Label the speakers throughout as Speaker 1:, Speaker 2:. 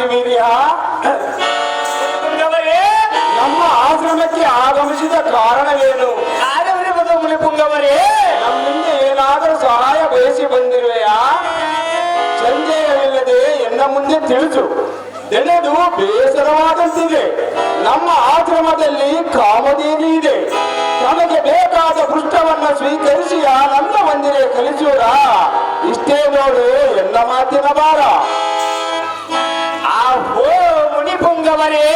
Speaker 1: ಕಾರ್ತಿವೀರ್ಯ, ನಮ್ಮ ಆಶ್ರಮಕ್ಕೆ ಆಗಮಿಸಿದ ಕಾರಣವೇನು?
Speaker 2: ಮುನಿಪುಂಗವರೇ,
Speaker 1: ನಮ್ಮಿಂದ ಏನಾದರೂ ಸಹಾಯ ಬಯಸಿ ಬಂದಿರುವೆಯಾ? ಸಂದೇಹವಿಲ್ಲದೆ ಎನ್ನ ಮುಂದೆ ತಿಳಿಸು. ನೆನೆದು ಬೇಸರವಾದಂತಿದೆ. ನಮ್ಮ ಆಶ್ರಮದಲ್ಲಿ ಕಾಮಧೇನು ಇದೆ. ನಮಗೆ ಬೇಕಾದ ಪೃಷ್ಠವನ್ನ ಸ್ವೀಕರಿಸಿ ಆನಂದ ಮಂದಿರ ಕಲಿಸೂರ. ಇಷ್ಟೇ ನೋಡು ಎನ್ನ ಮಾತಿನ ಭಾರ.
Speaker 2: ಆಹೋ ಮುನಿಪುಂಗವರೇ,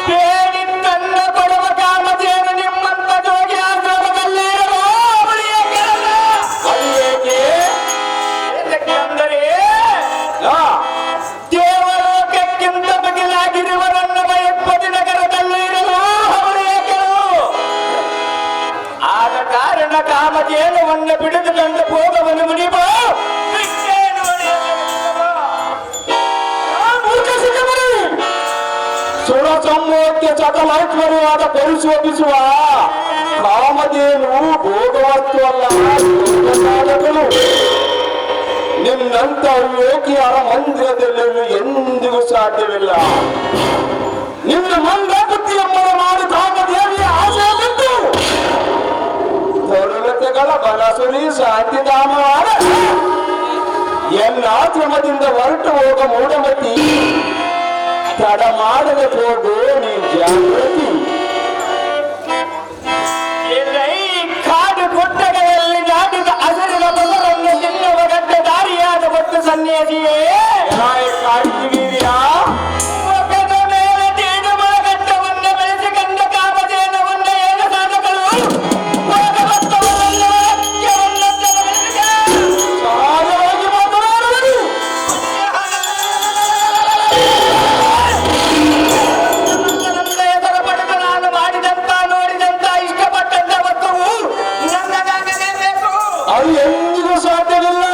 Speaker 2: ಬೇಡಿ ತನ್ನ ಕೊಡುವ ಕಾಮಧೇನು ನಿಮ್ಮಂತ ಜೋಗಿ ಆಶ್ರಮದಲ್ಲಿ ಅಂದರೆ ದೇವಲೋಕಕ್ಕಿಂತ ಬಗಿಲಾಗಿರುವ ನನ್ನ ಬಯಪ್ಪದಿ ನಗರದಲ್ಲಿ ಇರಲು ಆದ ಕಾರಣ ಕಾಮಧೇನುವನ್ನು ಬಿಡಿದುಕೊಂಡು ಹೋಗವನು ಮುನಿಬೋ.
Speaker 1: ಸುರ ಸಂಮೋಹಕ್ಕೆ ಸಕಲೈಶ್ವರ್ಯವಾದ ಪರಿಶೋಧಿಸುವ ಕಾಮಧೇನು ಭೋಗವಸ್ತು ಅಲ್ಲ, ಸಾಧಕನು. ನಿನ್ನಂತ ಯೋಗಿಯರ ಮಂದಿರದಲ್ಲಿ ಎಂದಿಗೂ ಸಾಧ್ಯವಿಲ್ಲ. ನಿನ್ನ ಮಂದ ಬುದ್ಧಿಯಮ್ಮನ ಮಾಡಿ ಕಾಮದೇವಿಯ ಆಸೆ ಬಿಟ್ಟು ದೇವತೆಗಳ ಬಲಸುರಿ ಶಾಂತಿಧಾಮವಾದ ಎನ್ನ ಆಶ್ರಮದಿಂದ ಹೊರಟು ಹೋಗ ಮೂಢಮತಿ. ತಡ ಮಾಡದೆ ಹೋಗು ನೀ ಜಾಗೃತಿ.
Speaker 2: ಕಾಡು ಕೊಟ್ಟಗೆಯಲ್ಲಿ ನಾಟಿದ ಹಸಿರಿನ ಬಸರನ್ನು ತಿನ್ನುವ ಗಡ್ಡ ದಾರಿಯಾದ ಮತ್ತು ಸನ್ಯಾಸಿಯೇ
Speaker 1: ಕಾಡ್ತಿವೀರ್ಯಾ,
Speaker 2: ಮೊಗದ ಮೇಲೆ ತೇಜು ಮರಗಟ್ಟವನ್ನು ಬೆಳೆಸಿಕೊಂಡ ಕಾಮಧೇನವನ್ನು ಏನ ಸಾಧಕರು
Speaker 1: ಸಹಜವಾಗಿ ಮಾತನಾಡುವುದು.
Speaker 2: ಹೆಸರು ಪಡೆದು ನಾನು ಮಾಡಿದಂತ ನೋಡಿದಂತ ಇಷ್ಟಪಟ್ಟಂತ ವಸ್ತುವು ನನ್ನದಾಗಲೇ ಬೇಕು.
Speaker 1: ಅದು ಎಂದಿಗೂ ಸಾಧ್ಯವಿಲ್ಲ.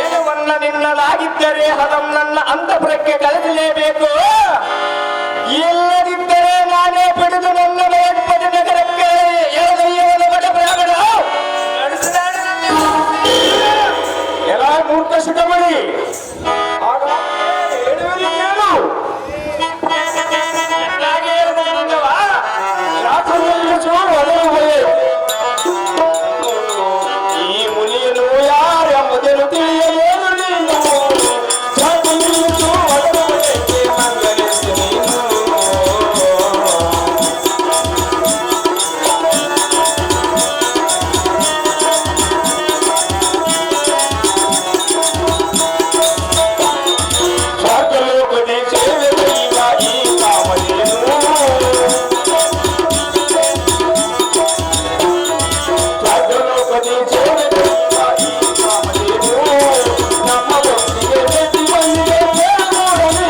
Speaker 2: ಏನವನ್ನ ನಿನ್ನಲಾಗಿದ್ದರೆ ಹದಂ ನನ್ನ ಅಂತಃಪುರಕ್ಕೆ ಕಳಿಸಲೇಬೇಕು. ಇಲ್ಲದಿದ್ದರೆ ನಾನೇ ಬಿಡಿದು ನನ್ನ ಬಯಪ್ಪದ ನಗರಕ್ಕೆ ಎಳೆದೊಯ್ಯುವನು ಬಡ ಬ್ರಾಹ್ಮಣ.
Speaker 1: ಎಲ್ಲ ಮೂರ್ಖ ಶಿಖಮಣಿ, ಹೇಳುವುದು ಕೇಳು.
Speaker 2: ಚೆನ್ನಾಗಿ ಹೇಳಿದವಾ?
Speaker 1: ಶಾಸ್ತ್ರದಲ್ಲಿರುವ ಒಲವುಗಳೇ, ಈ ಮುನಿಯನು ಯಾರೆಂಬುದನ್ನು ತಿಳಿಯಲೇನು ನೀನು. ಶಾಸ್ತ್ರದಲ್ಲಿರುವ ಒಲವುಗಳಿಗೆ ಮಂಗಲಿಸಿ ನೀನು. ಶಾಸ್ತ್ರಲೋಕದಿ ಸೇವೆ ಕೈವ ಈ ಕಾಮಧೇನು. ಶಾಸ್ತ್ರಲೋಕದಿ ಸೇವೆ ಕೈವ ಈ ಕಾಮಧೇನು. ನಮ್ಮ ಭಕ್ತಿಗೆ ಮೆಚ್ಚಿ ಬಂದಿದೆ ನೋಡಲು.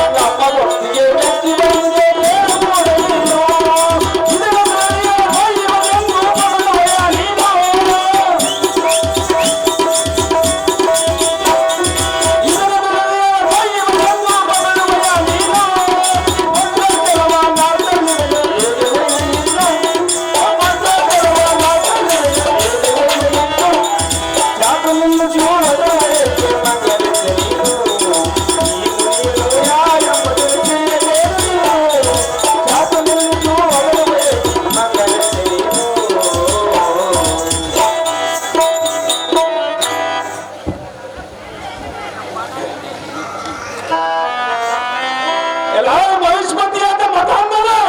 Speaker 1: ನಮ್ಮ ಭಕ್ತಿಗೆ ಮೆಚ್ಚಿ ಬಂದಿದೆ ನೋಡಲು. ಇದರ ಮನೆಯ ಹೊಯ್ಯುವುದೆಂದು ಬರುವಯ ನೀನು. ಇದರ ಮನೆಯ ಹೊಯ್ಯುವುದೆಂದು ಬರುವಯ ನೀನು. ಒಂದೊಂದರವ ನಾಲ್ಕನೆಯ ಏಳುವೆಯ ನೀನು. ಒಂದೊಂದರವ ನಾಲ್ಕನೆಯ ಏಳುವೆಯ ನೀನು. ಶಾಸ್ತ್ರವನ್ನು ಜೀವನದವರೆಗೆ ಮಂಗಲಿಸಿ ನೀನು. ಈ ಮುನಿಯನು ಯಾರೆಂಬುದನ್ನು ತಿಳಿಯಲೇನು ನೀನು. ಶಾಸ್ತ್ರವನ್ನು ಜೀವನದವರೆಗೆ ಮಂಗಲಿಸಿ ನೀನು. ಎಲ್ಲರೂ ಮನುಷ್ಯಪತಿಯಾದ ಮತಾಂಧರೇ,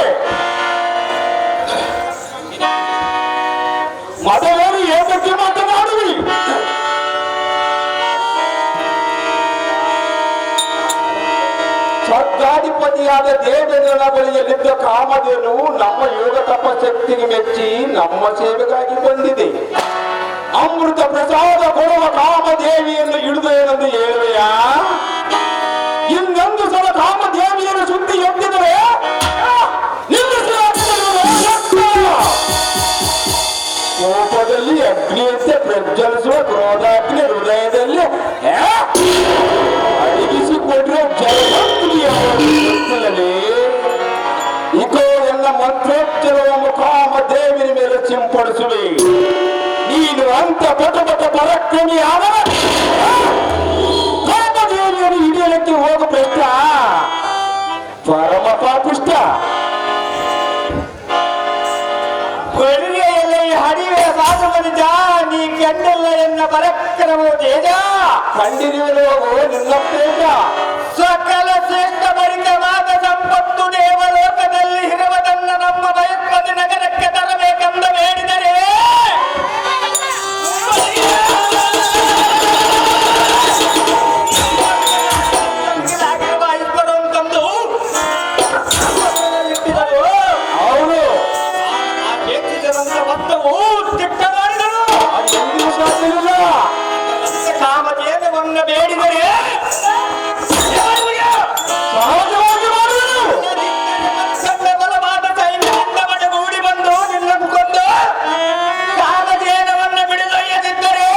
Speaker 1: ಮತವೇನು ಏತಕ್ಕೆ ಮಾತನಾಡುವಿ? ಸ್ವರ್ಗಾಧಿಪತಿಯಾದ ದೇವೇಂದ್ರನ ಬಳಿಯಲ್ಲಿದ್ದ ಕಾಮಧೇನು ನಮ್ಮ ಯೋಗ ತಪಶಕ್ತಿಗೆ ಮೆಚ್ಚಿ ನಮ್ಮ ಸೇವೆಗಾಗಿ ಬಂದಿದೆ. ಅಮೃತ ಪ್ರಸಾದ ಕೊಡುವ ಕಾಮದೇವಿಯನ್ನು ಹಿಡಿದು ಏನೆಂದು ಹೇಳುವೆಯಾ? ಇನ್ನೊಂದು ಸಲ ಕಾಮದೇವಿಯನ್ನು ಸುದ್ದಿ ಎತ್ತಿದರೆ ಕೋಪದಲ್ಲಿ ಅಗ್ನಿಯಂತೆ ಪ್ರಜ್ವಲಿಸುವ ಕ್ರೋಧಾಗ್ನಿ ಹೃದಯದಲ್ಲಿ ಅಡಗಿಸಿಕೊಂಡ್ರೆ ಜಲಮಗ್ನಿಯಲ್ಲಿ ಇಕೋ ಎಲ್ಲ ಮಂತ್ರೋಚ್ಚರವನ್ನು ಕಾಮದೇವಿನ ಮೇಲೆ ಸಿಂಪಡಿಸುವೆ. ನೀ
Speaker 2: ನೀ ಕಂಡಿಲ್ಲ ಎನ್ನ ಪರಾಕ್ರಮವು ತೇಜ
Speaker 1: ಕಂಡಿರುವುದು ನಿನ್ನ ತೇಜ
Speaker 2: ಸಕಲ ಶ್ರೇಷ್ಠ ಭರಿತವಾದ ಸಂಪತ್ತು ದೇವಲೋಕದಲ್ಲಿ ಇರುವುದನ್ನ ನಮ್ಮ ಭಯೋತ್ಪಾದ ನಗರಕ್ಕೆ ತರಬೇಕೆಂದು ಬೇಡಿದರೆ
Speaker 1: ಅವನು
Speaker 2: ಮೊತ್ತವು ತಿಟ್ಟ ಮಾಡಿದಳು
Speaker 1: ಎಂದಿಗೂ ಸಾಧ್ಯವಿಲ್ಲ
Speaker 2: ಕಾಮಧೇನುವನ್ನು ಬೇಡಿದರೆ
Speaker 1: ಸಹಜವಾಗಿ ಮಾಡುವುದು
Speaker 2: ಬಲವಾದ ಸೈನ್ಯದಿಂದ ಮಡಗೂಡಿ ಬಂದು ನಿನ್ನನ್ನು ಕೊಂದು ಕಾಮಧೇನವನ್ನು ಬಿಡಿದೊಯ್ಯದಿದ್ದರೆ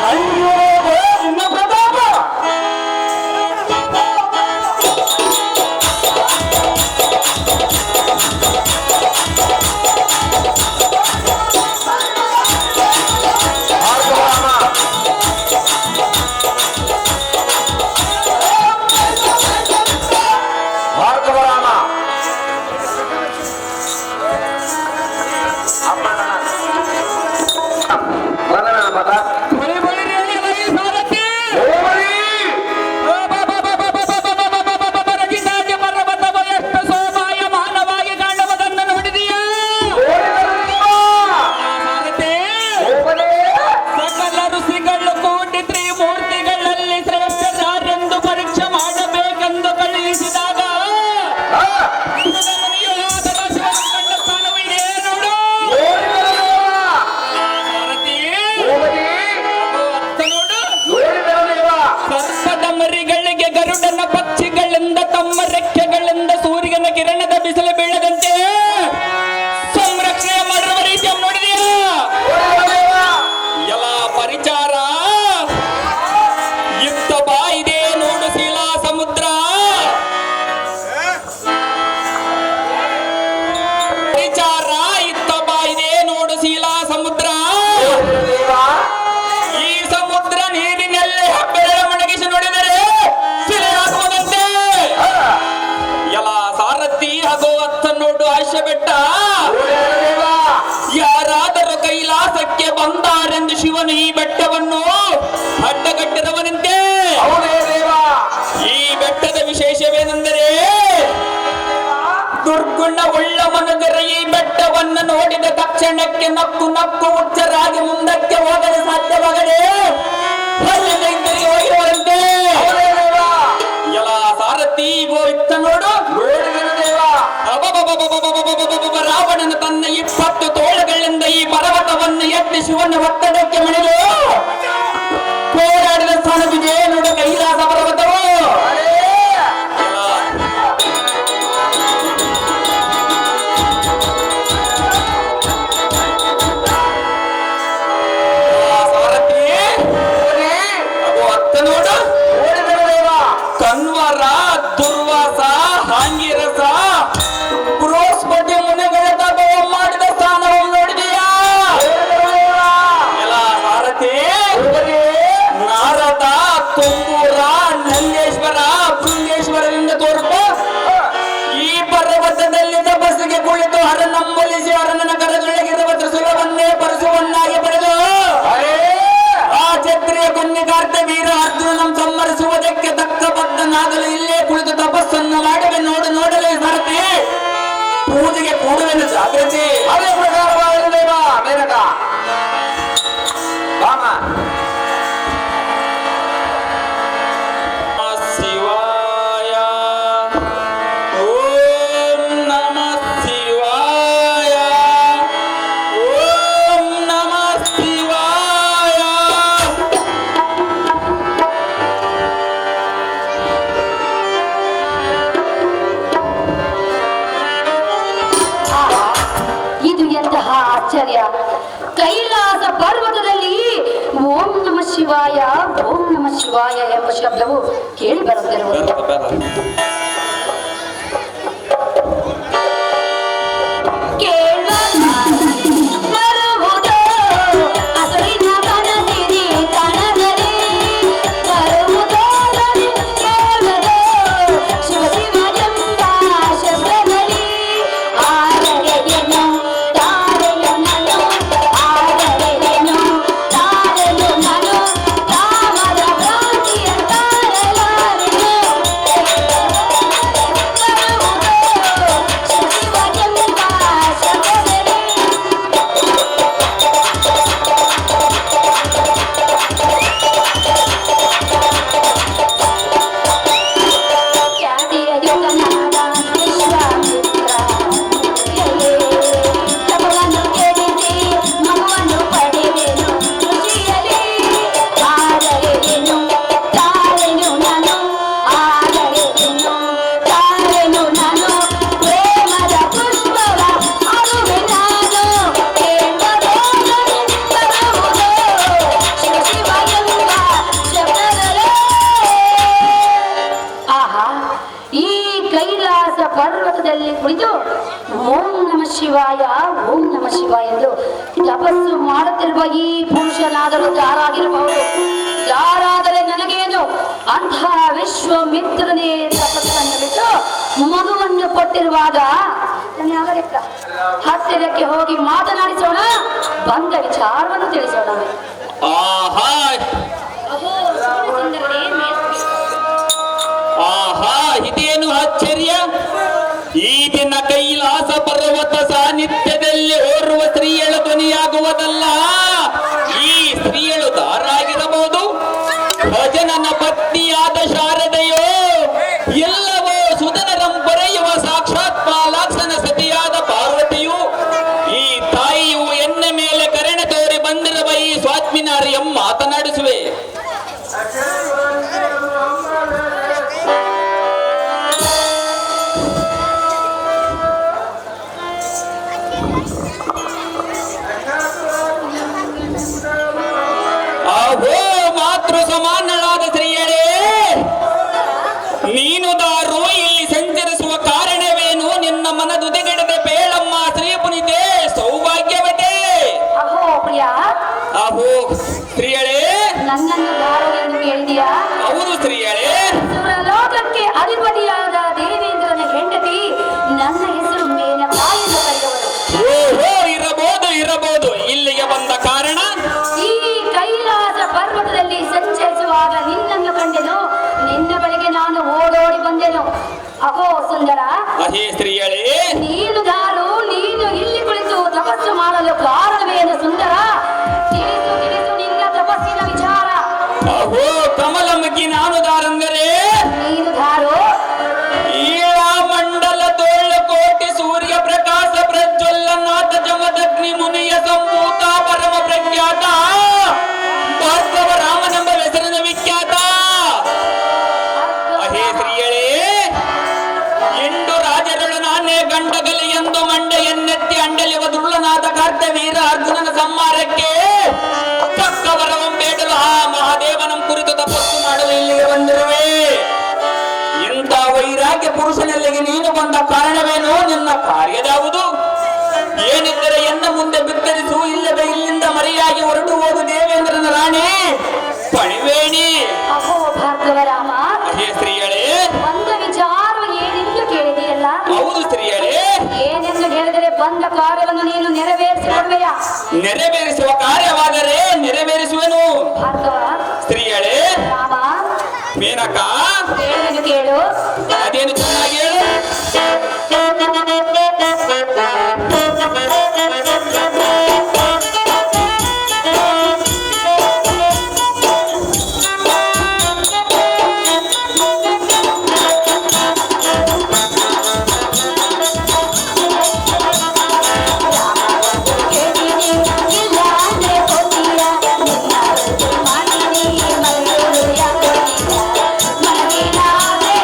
Speaker 1: ಕಂಡಿರುವುದು ನಿನ್ನ ಪ್ರತಾಪ ಭಾರ್ಗವರಾಮ ಬರಣ ಮತ
Speaker 2: ಸಕಲ ಋಷಿಗಳು ಕೂಡಿ ತ್ರಿಮೂರ್ತಿಗಳಲ್ಲಿ ಶ್ರೇಷ್ಠರಾರೆಂದು ಪರೀಕ್ಷೆ ಮಾಡಬೇಕೆಂದು ಕಳುಹಿಸಿದಾಗ ಸರ್ಪದ ಮರಿಗಳಿಗೆ ಗರುಡನ ಪಕ್ಷಿಗಳಿಂದ ತಮ್ಮ ರೆಕ್ಕೆಗಳಿಂದ ಸೂರ್ಯನ ಕಿರಣದ ಬಿಸಿಲು ಬೀಳದಂತೆ ಸಂರಕ್ಷಣೆ ಮಾಡುವ ರೀತಿಯನ್ನು ನೋಡಿದೆಯಾ ಎಲ್ಲ ಪರಿಚಾರ ಯುಕ್ತ ಬಾಯಿದೆ ನೋಡು ಶೀಲಾ ಸಮುದ್ರ ಪರಿಚಾರ ಯುಕ್ತ ಬಾಯಿದೆ ನೋಡು ಶೀಲಾ ಸಮುದ್ರ ಈ ಸಮುದ್ರ ನೀರಿನಲ್ಲಿ ಬೆಳೆ ಒಣಗಿಸಿ ನೋಡಿದರೆ ಶಿಲೆಯಾಗುವುದಂತೆ ಎಲ್ಲ ಸಾರಥಿ ಹಾಗೂ ಅತ್ತ ನೋಡು ಆಶೆ ಬೆಟ್ಟ ಯಾರಾದರೂ ಕೈಲಾಸಕ್ಕೆ ಬಂದಾರೆಂದು ಶಿವನು ಈ ಬೆಟ್ಟವನ್ನು ಅಡ್ಡಗಟ್ಟಿರುವನಂತೆ ಈ ಬೆಟ್ಟದ ವಿಶೇಷವೇನೆಂದರೆ ದುರ್ಗುಣ ಉಳ್ಳ ಮನುಗರ ಈ ಬೆಟ್ಟವನ್ನು ನೋಡಿದ ತಕ್ಷಣಕ್ಕೆ ನಕ್ಕು ನಕ್ಕು ಹುಚ್ಚರಾಗಿ ಮುಂದಕ್ಕೆ ಹೋಗಲು ಸಾಧ್ಯವಾಗದೆ ಹೋಗಿರುವಂತೆ ಎಲ್ಲ ಸಾರಥಿ ಇತ್ತ ನೋಡು ರಾವಣನ ತನ್ನ 20 ತೋಳಗಳಿಂದ ಈ ಪರ್ವತವನ್ನು ಎತ್ತಿ ಶಿವನ ಒತ್ತಡಕ್ಕೆ ಮಣಿದು ಹೋರಾಡಿದ ಸ್ಥಾನ ವಿಜಯ ನೋಡು ಕೈಲಾಸ ಪರ್ವತವು ಸಾರಥಿ ಅದು ಅತ್ತ ನೋಡು ಕನ್ವರ ದುರ್ವಾಸ ಹಾಂಗಿರಸ ಬೃಹಸ್ಪತಿ ಮುನಿಗಳ ತಪವ ಮಾಡಿದ ಸ್ಥಾನವನ್ನು ನೋಡಿದೆಯಾ ಎಲ್ಲ ಭಾರತಿ ನಾರದ ತುಂಬೂರ ನಂದೇಶ್ವರ ಬೃಂಗೇಶ್ವರದಿಂದ ತೋರ್ಪ ಈ ಪರ್ವತದಲ್ಲಿ ತಪಸ್ಸಿಗೆ ಕುಳಿತು ಹರನಂಬಲಿಸಿ ಹರನನ ಕರದೊಳಗಿರುವ ತ್ರಿಶೂಲವನ್ನೇ ಪರಶುವನ್ನಾಗಿ ಪಡೆದು ಆ ಕ್ಷತ್ರಿಯ ಕನ್ಯಕಾರ್ತ ವೀರ ಅರ್ಜುನನ ಸಂಹರಿಸುವುದಕ್ಕೆ ತಕ್ಕ ಬದ್ಧನಾಗಲು ಇಲ್ಲೇ ಕುಳಿತು ತಪಸ್ಸನ್ನು ಮಾಡುವೆ ನೋಡು ನೋಡಲೇ ಭಾರತಿ ಪೂಜೆಗೆ ಕೂಡುವೆನು ಜಾಗೃತಿ ಅದೇ ಪ್ರಕಾರವಾಗಿರಲೇವಾ ಮೇನಕ ರಾಮ ಶಿವಾಯ ಓಂ ನಮಃ ಶಿವಾಯ ಓಂ ನಮಃ ಶಿವಾಯ
Speaker 3: ಇದು ಎಂತಹ ಆಶ್ಚರ್ಯ! ಕೈಲಾಸ ಪರ್ವತದಲ್ಲಿ ಓಂ ನಮಃ ಶಿವಾಯ ಓಂ ನಮಃ ಶಿವಾಯ ಎಂಬ ಶಬ್ದವು ಕೇಳಿ ಬರುತ್ತಿರುವುದು. ಬರುವುದೋ ಓಂ ನಮ ಶಿವಾಯ ಓಂ ನಮ ಶಿವಾಯ ಎಂದು ತಪಸ್ಸು ಮಾಡುತ್ತಿರುವ ಈ ಪುರುಷನಾದರೂ ಯಾರಾಗಿರಬಹುದು, ಯಾರಾದರೆ ನನಗೇನು? ಅಂತಹ ವಿಶ್ವಮಿತ್ರನೇ ತಪಸ್ಸನ್ನು ಬಿಟ್ಟು ಮಗುವನ್ನು ಕೊಟ್ಟಿರುವಾಗ ಹತ್ತಿರಕ್ಕೆ ಹೋಗಿ ಮಾತನಾಡಿಸೋಣ, ಬಂದ ವಿಚಾರವನ್ನು ತಿಳಿಸೋಣ.
Speaker 2: ಆಹಾ ಆಹಾ, ಇದೇನು ಆಶ್ಚರ್ಯ! ಈ ದಿನ ಕೈಲಾಸ ಪರ್ವತ ಸಾನ್ನಿಧ್ಯದಲ್ಲಿ ಓರ್ವ ಸ್ತ್ರೀಯಳ ಧ್ವನಿಯಾಗುವುದಲ್ಲ. ಈ ಸ್ತ್ರೀಯಳು ದಾರಾಗಿರಬಹುದು, ಭಜನನ ಪತ್ನಿಯಾದ ಶಾರದೆಯೋ, ಎಲ್ಲವೋ ಸುಧನರಂ ಬರೆಯುವ ಸಾಕ್ಷಾತ್ ಪಾಲಾಕ್ಷನ ಸತಿಯಾದ ಪಾರ್ವತಿಯು, ಈ ತಾಯಿಯು ಎನ್ನ ಮೇಲೆ ಕರುಣೆ ತೋರಿ ಬಂದಿರುವ ಈ ಸ್ವಾತ್ಮಿನಾರಿಯಂ ಮಾತನಾಡಿಸುವೆ. ಅಹೋ ಮಾತೃ ಸಮಾನಳಾದ ಸ್ತ್ರೀಯಳೇ, ನೀನು ದಾರು ಇಲ್ಲಿ ಸಂಚರಿಸುವ ಕಾರಣವೇನು? ನಿನ್ನ ಮನದುದೆಗೆಡದೆ ಬೇಳಮ್ಮ ಶ್ರೀ ಪುನಿತೆ ಸೌಭಾಗ್ಯವತೆ.
Speaker 3: ಅಹೋ ಪ್ರಿಯ,
Speaker 2: ಅಹೋ ಸ್ತ್ರೀಯಳೇ,
Speaker 3: ನನ್ನನ್ನು ದಾರು ಎಂದು ಕೇಳಿದೀಯಾ?
Speaker 2: ಹೌದು ಸ್ತ್ರೀಯಳೇ.
Speaker 3: ಸುರಲೋಕಕ್ಕೆ ಅಧಿಪತಿಯಾದ ದೇವೇಂದ್ರನ ಹೆಂಡತಿ, ನನ್ನ ಹೆಸರು ಮೇನಕಾ ಎಂದು ಕರೆಯುವರು.
Speaker 2: ಓಹೋ, ಇರಬಹುದು. ಇಲ್ಲಿಗೆ ಬಂದ ಕಾರಣ?
Speaker 3: ಈ ಕೈಲಾಸ ಪರ್ವತದಲ್ಲಿ ಸಂಚರಿಸುವಾಗ ನಿನ್ನನ್ನು ಕಂಡೆನು, ನಿನ್ನ ಬಳಿಗೆ ನಾನು ಓಡೋಡಿ ಬಂದೆನು. ಅಹೋ ಸುಂದರ,
Speaker 2: ಅಹೇ ಸ್ತ್ರೀಯಳೇ,
Speaker 3: ನೀನು ದಾರು, ನೀನು ಇಲ್ಲಿ ಕುಳಿತು ತಪಸ್ಸು ಮಾಡಲು ಕಾರಣವೇನು ಸುಂದರ? ತಿಳಿಸು ನಿನ್ನ ತಪಸ್ಸಿನ ವಿಚಾರ.
Speaker 2: ಅಹೋ ಕಮಲಮುಖಿ, ನಾನು ದಾರಂದರೆ
Speaker 3: ನೀನು ದಾರು,
Speaker 2: ಈಳ ಮಂಡಲ ತೋಳ ಕೋಟಿ ಸೂರ್ಯ ಪ್ರಕಾಶ ಪ್ರಜ್ವಲ್ಲನಾಥ ಜಮದಗ್ನಿ ಮುನಿಯ ಸಂಭೂತ ಪರಮ ಪ್ರಖ್ಯಾತ ಭಾರ್ಗವ ರಾಮನೆಂಬ ಹೆಸರಿನ ವಿಖ್ಯಾತ. ಅಹೇ ಸ್ತ್ರೀಯಳೇ, ಎಂಡು ರಾಜರುಳು ನಾನೇ ಗಂಡಗಲಿ ಎಂದು ಮಂಡೆಯನ್ನೆತ್ತಿ ಅಂಡಲಿವ ದುರ್ಲನಾಥ ಕಾರ್ಯವೀರ ಅರ್ಜುನನ ಸಂಹಾರಕ್ಕೆ ತಕ್ಕವರವಂ ಬೇಡಲು ಆ ಮಹಾದೇವನಂ ಕುರಿತು ತಪಸ್ಸು ಮಾಡಲು ಇಲ್ಲಿಗೆ ಬಂದಿರುವೆ. ಇಂಥ ವೈರಾಗ್ಯ ಪುರುಷನಲ್ಲಿಗೆ ನೀನು ಬಂದ ಕಾರಣವೇನು? ನಿನ್ನ ಕಾರ್ಯದಾವುದು? ಏನಿದ್ದರೆ ಎನ್ನ ಮುಂದೆ ಬಿತ್ತರಿಸು, ಇಲ್ಲದೆ ಇಲ್ಲಿಂದ ಮರೆಯಾಗಿ ಹೊರಟು ಹೋಗು ದೇವೇಂದ್ರನ ರಾಣಿ ಪಣಿವೇಣಿ.
Speaker 3: ಅಹೋ ಭಾರ್ಗವ ರಾಮ,
Speaker 2: ಅಹೇ ಸ್ತ್ರೀಯಳೇ,
Speaker 3: ಬಂದ ವಿಚಾರ ಏನೆಂದು ಕೇಳಿದೆಯಲ್ಲ?
Speaker 2: ಹೌದು ಸ್ತ್ರೀಯಳೇ.
Speaker 3: ಏನೆಂದು ಹೇಳಿದರೆ ಬಂದ ಕಾರ್ಯವನ್ನು ನೀನು ನೆರವೇರಿಸಿಕೊಡುವೆಯ?
Speaker 2: ನೆರವೇರಿಸುವ ಕಾರ್ಯವಾದರೆ ನೆರವೇರಿಸುವೆನು
Speaker 3: ಭಾರ್ಗವ.
Speaker 2: ಸ್ತ್ರೀಯಳೇ.
Speaker 3: ರಾಮ,
Speaker 2: ಮೇನಕಾ,
Speaker 3: ಹೇಳುವೆನು ಕೇಳು.
Speaker 2: ಅದೇನು ಚೆನ್ನಾಗಿ ಹೇಳು.
Speaker 3: ಮನಗಿನಾದೆ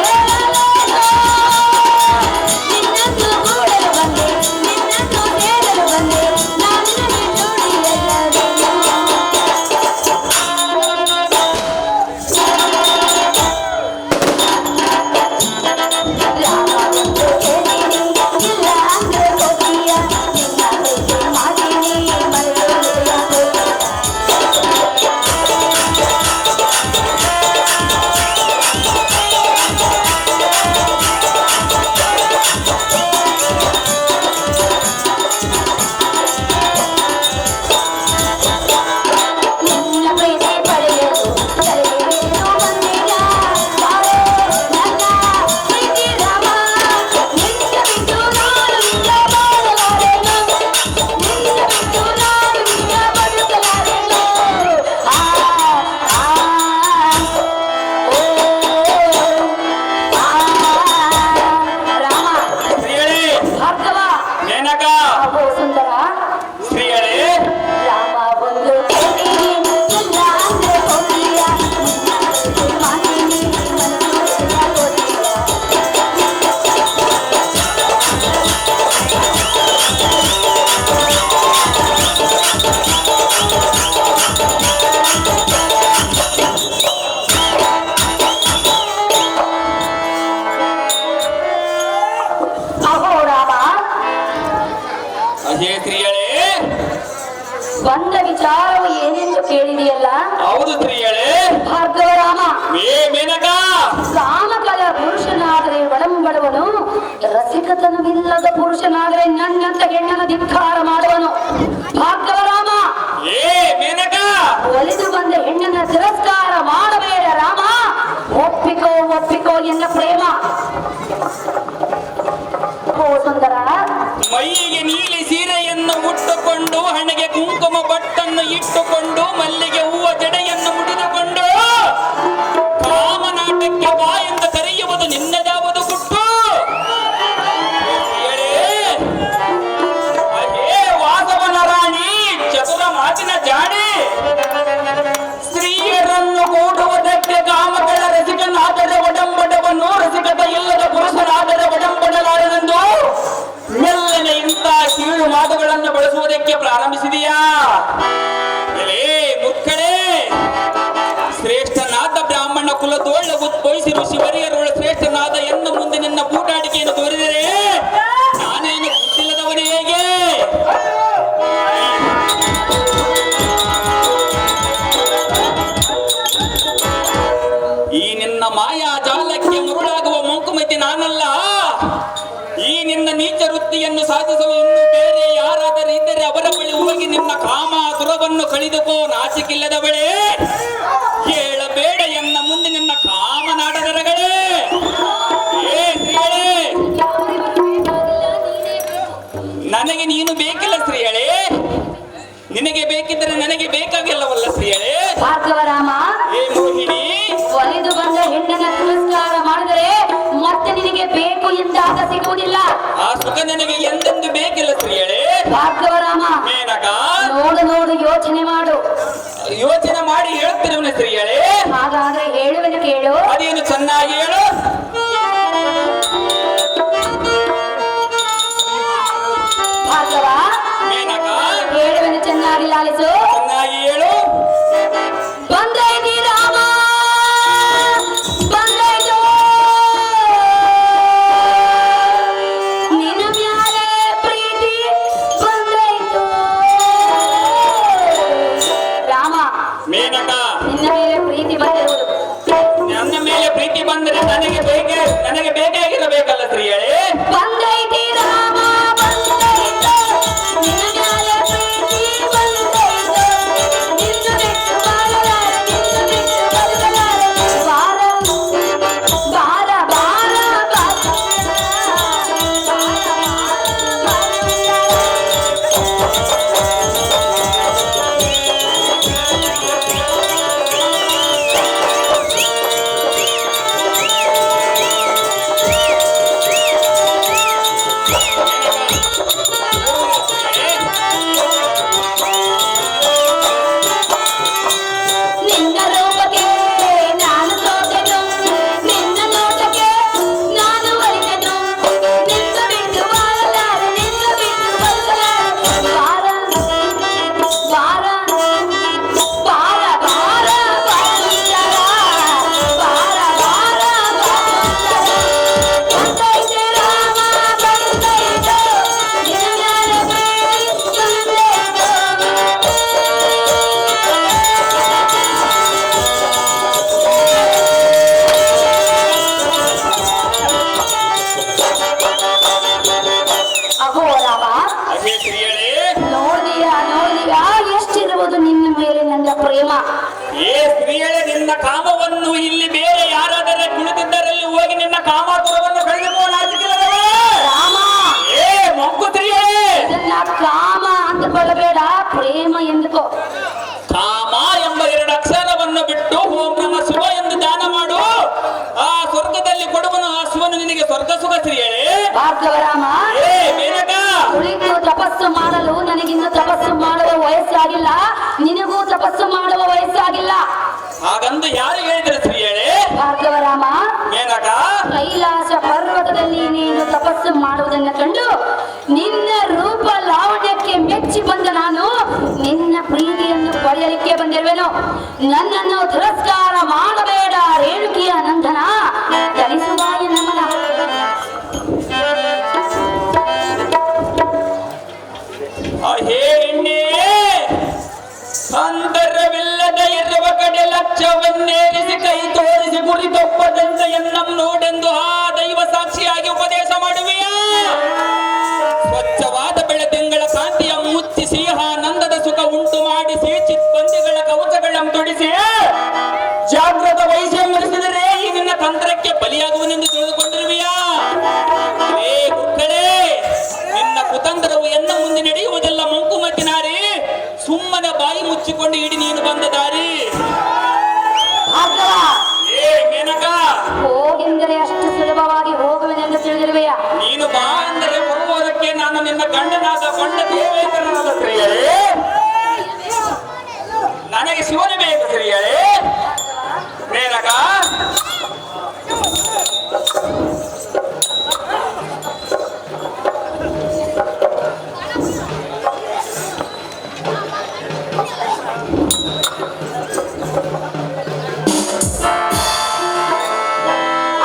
Speaker 2: ಹೇ ಸ್ತ್ರೀಯಳೇ,
Speaker 3: ಬಂದ ವಿಚಾರವು ಏನೆಂದು ಕೇಳಿದೆಯಲ್ಲ?
Speaker 2: ಹೌದು ಸ್ತ್ರೀಯಳೇ.
Speaker 3: ಭಾರ್ಗವರಾಮ,
Speaker 2: ಮೇನಕ,
Speaker 3: ಕಾಮಕಲ ಪುರುಷನಾದರೆ ಒಡಂಬಡುವನು, ರಸಿಕತನವಿಲ್ಲದ ಪುರುಷನಾದರೆ ನನ್ನಂತ ಹೆಣ್ಣನ ಧಿಕ್ಕಾರ ಮಾಡುವನು. ಭಾರ್ಗವರಾಮ,
Speaker 2: ಮೇನಕ,
Speaker 3: ಒಲಿದು ಬಂದ ಹೆಣ್ಣನ ತಿರಸ್ಕಾರ ಮಾಡಬೇಡ ರಾಮ. ಒಪ್ಪಿಕೋ ಒಪ್ಪಿಕೋ ಎನ್ನ ಪ್ರೇಮ. ಓ ಸುಂದರ,
Speaker 2: ಮೈಯಿಗೆ ನೀಲಿ ಸೀರೆಯನ್ನು ಉಟ್ಟುಕೊಂಡು, ಹಣೆಗೆ ಕುಂಕುಮ ಬಟ್ಟನ್ನು ಇಟ್ಟುಕೊಂಡು, ಮಲ್ಲಿಗೆ ಹೂವ ಜಡೆಯನ್ನು ಮುಡಿದುಕೊಂಡು, ಕಾಮನಾಟಕ್ಕೆ ಬಾ ಎಂದು ಕರೆಯುವುದು ನಿನ್ನದಾವುದು ಗುಟ್ಟು. ಅದೇ ವಾಸವನ ರಾಣಿ, ಚತುರ ಮಾತಿನ ಜಾಣಿ. ಸ್ತ್ರೀಯರನ್ನು ಕೂಡುವುದಕ್ಕೆ ಕಾಮಗಳ ರಸಿಕನಾದರೆ ಒಡಂಬಡವನ್ನು, ರಸಿಕತೆ ಇಲ್ಲದ ಪುರುಷನಾದರೆ ಒಡಂಬಡಲಾರನೆಂದು ಮೆಲ್ಲನೆ ಇಂಥ ಕೀಳು ಮಾತುಗಳನ್ನು ಬಳಸುವುದಕ್ಕೆ ಪ್ರಾರಂಭಿಸಿದೆಯಾ? ಎಲೇ ಮುಕ್ಕಳೇ, ಶ್ರೇಷ್ಠನಾದ ಬ್ರಾಹ್ಮಣ ಕುಲದೋಳ ಉದ್ಭವಿಸಿರುವ ಶಿವರಿಯರೋಳ ಶ್ರೇಷ್ಠನಾದ ಎನ್ನು ಮುಂದೆ ನಿನ್ನ ಬೂಟಾಟಿಕೆಯನ್ನು ತೋರಿದರೆ ನಾನೇನು ಗೊತ್ತಿಲ್ಲದವನೇ ಹೇಗೆ? ಈ ನಿನ್ನ ಮಾಯಾ ಜಾಲಕ್ಕೆ ಮುರುಳಾಗುವ ಮಂಕುಮತಿ ನಾನಲ್ಲ. ಈ ನಿನ್ನ ನೀಚ ವೃತ್ತಿಯನ್ನು ಸಾಧಿಸುವ ಇನ್ನು ಬೇರೆ ಯಾರಾದರೂ ಇದ್ದರೆ ಅವರ ಬಳಿ ಹೋಗಿ ನಿನ್ನ ಕಾಮ ದುರವನ್ನು ಕಳೆದುಕೋ. ನಾಚಿಕಿಲ್ಲದವಳೇ, ಕೇಳಬೇಡ ಎನ್ನ ಮುಂದೆ ನಿನ್ನ ಕಾಮನಾಡದರಗಳೇ. ಸ್ತ್ರೀಯಳೇ, ನನಗೆ ನೀನು ಬೇಕಿಲ್ಲ ಸ್ತ್ರೀಯಳೇ. ನಿನಗೆ ಬೇಕಿದ್ದರೆ ನನಗೆ ಬೇಕಾಗಿಲ್ಲವಲ್ಲ ಸ್ತ್ರೀಯಳೇ.
Speaker 3: ಭಾರ್ಗವರಾಮ,
Speaker 2: ಮೋಹಿನಿ,
Speaker 3: ಒಲಿದು ಬಂದ ಹೆಣ್ಣನ ತಿರಸ್ಕಾರ ಮಾಡಿದರೆ ಮತ್ತೆ ನಿನಗೆ ಬೇಕು ಎಂದಾಗ ಸಿಗುವುದಿಲ್ಲ.
Speaker 2: ಆ ಸುಖ ನನಗೆ ಎಂದೆಂದು ಬೇಕಿಲ್ಲ ಸ್ತ್ರೀಯಳೇ.
Speaker 3: ಭಾರ್ಗವರಾಮ,
Speaker 2: ಮೇನಕ,
Speaker 3: ನೋಡು ನೋಡು ಯೋಚನೆ ಮಾಡು.
Speaker 2: ಯೋಚನೆ ಮಾಡಿ ಹೇಳ್ತಿರುವನ ಸ್ತ್ರೀಯಳೇ.
Speaker 3: ಹಾಗಾದ್ರೆ ಹೇಳುವೆನು ಕೇಳು.
Speaker 2: ಅದೇನು ಚೆನ್ನಾಗಿ ಹೇಳು.
Speaker 3: ಭಾರ್ಗವ,
Speaker 2: ಮೇನಕ,
Speaker 3: ಹೇಳುವೆನು ಚೆನ್ನಾಗಿ ಲಾಲಿಸು.
Speaker 2: ಚೆನ್ನಾಗಿ ಹೇಳು.
Speaker 3: ಬಂದೈತಿ ರಾಮ, ಬಂದೈತು ನಿನ್ನ ಮ್ಯಾಲೆ ಪ್ರೀತಿ ಬಂದೈತು. ರಾಮ,
Speaker 2: ಮೇನಕ,
Speaker 3: ನಿನ್ನ ಮೇಲೆ ಪ್ರೀತಿ ಬಂದಿರುವುದು.
Speaker 2: ನನ್ನ ಮೇಲೆ ಪ್ರೀತಿ ಬಂದರೆ ನನಗೆ ಬೇಕಾಗಿರಬೇಕಲ್ಲ ಸ್ತ್ರೀಯಳೇ.
Speaker 3: ಬಂದೈತಿ ರಾಮ, ಬಂದೈತು ನಿನ್ನ ಮ್ಯಾಲೆ ಪ್ರೀತಿ ಬಂದೈತು. ನಿನ್ನ ಬಿಟ್ಟು ಬಾಳಲಾರೆ, ನಿನ್ನ ಬಿಟ್ಟು ಬದುಕಲಾರೆ. ಬಾರ ಬಾರ ಬಾರ ಬಾರ ನಿನ್ನ ರೂಪಕ್ಕೆ ನಾನು ಸೋತೆನು, ನಿನ್ನ ನೋಟಕ್ಕೆ ನಾನು ಒಲಿತೆನು. ನಿನ್ನ ಬಿಟ್ಟು ಬಾಳಲಾರೆ, ನಿನ್ನ ಬಿಟ್ಟು ಬದುಕಲಾರೆ. ಬಾರ ಬಾರ ಬಾರ ಬಾರ ಬಾರ ಬಾರ ಬಾರ ಬಂದೈತೆ ರಾಮ, ಬಂದೈತೆ ನಿನ್ನ ಮ್ಯಾಲೆ ಪ್ರೀತಿ ಬಂದೈತೆ. ಅಹೋ ರಾಮ,
Speaker 2: ಅದೇ ಸ್ತ್ರೀಯಳೇ.
Speaker 3: ನೋಡಿಯಾ ನೋಡಿಯಾ ಎಷ್ಟಿರುವುದು ನಿನ್ನ ಮೇಲೆ ನನ್ನ ಪ್ರೇಮ.
Speaker 2: ಸ್ತ್ರೀಯಳೇ, ನಿನ್ನ ಕಾಮವನ್ನು ಇಲ್ಲಿ ಬೇರೆ ಯಾರಾದರೆ ಕುಳಿತಿದ್ದರಲ್ಲಿ ಹೋಗಿ ನಿನ್ನ ಕಾಮಾತುರವನ್ನು ಕಳೆದುಕೋ. ನಾಚಿಕೆಲ್ಲದವೇ.
Speaker 3: ರಾಮ,
Speaker 2: ಮಂಕು ಸ್ತ್ರೀಯಳೇ,
Speaker 3: ಇದನ್ನ ಕಾಮ ಅಂದುಕೊಳ್ಳಬೇಡ, ಪ್ರೇಮ ಎಂದುಕೋ.
Speaker 2: ಕಾಮ ಎಂಬ 2 ಅಕ್ಷರವನ್ನು ಬಿಟ್ಟು ಓಂ ನಮಃ ಶಿವ ಎಂದು ದಾನ ಮಾಡು. ಆ ಸ್ವರ್ಗದಲ್ಲಿ ಕೊಡುವನು ಆ ಶಿವನು ನಿನಗೆ ಸ್ವರ್ಗ ಸುಖ ಸ್ತ್ರೀಯಳೇ.
Speaker 3: ಭಾರ್ಗವರಾಮ,
Speaker 2: ಮೇನಕ,
Speaker 3: ಕುಳಿತು ತಪಸ್ಸು ಮಾಡಲು ನನಗಿನ್ನು ತಪಸ್ಸು ಮಾಡುವ ವಯಸ್ಸಾಗಿಲ್ಲ, ನಿನಗೂ ತಪಸ್ಸು ಮಾಡುವ ವಯಸ್ಸಾಗಿಲ್ಲ.
Speaker 2: ಹಾಗಂದು ಯಾರು ಹೇಳಿದರೆ ಸ್ತ್ರೀಯಳೇ?
Speaker 3: ಭಾರ್ಗವರಾಮ,
Speaker 2: ಮೇನಕ,
Speaker 3: ಕೈಲಾಸ ಪರ್ವತದಲ್ಲಿ ನೀನು ತಪಸ್ಸು ಮಾಡುವುದನ್ನು ಕಂಡು ನಿನ್ನ ರೂಪ ಲಾವಣ್ಯಕ್ಕೆ ಮೆಚ್ಚಿ ಬಂದ ನಾನು ನಿನ್ನ ಪ್ರೀತಿಯನ್ನು ಪಡೆಯಲಿಕ್ಕೆ ಬಂದಿರುವೆನು. ನನ್ನನ್ನು ತಿರಸ್ಕಾರ ಮಾಡಬೇಡ ರೇಣುಕಿಯ ನಂದನ, ಚಲಿಸುವಾಯ ನಮನ.
Speaker 2: ಬಾಯಿ ಮುಚ್ಚಿಕೊಂಡು ಇಡಿ ನೀನು ಬಂದ ದಾರಿ.
Speaker 3: ಭಾರ್ಗವ,
Speaker 2: ಏ ಮೇನಕ,
Speaker 3: ಹೋಗೆಂದರೆ ಅಷ್ಟು ಸುಲಭವಾಗಿ ಹೋಗುವೆನೆಂದು ತಿಳಿದಿರುವೆಯಾ?
Speaker 2: ನೀನು ಬಾ ಅಂದರೆ ಬರುವುದಕ್ಕೆ ನಾನು ನಿನ್ನ ಗಂಡನಾದ ಕೊಂಡ ದೇವೇಂದ್ರನಾದ ಸ್ತ್ರೀಯರೇ, ನನಗೆ ಶಿವನ ಬೇಕು ಸ್ತ್ರೀಯರೇ. ಮೇನಕ,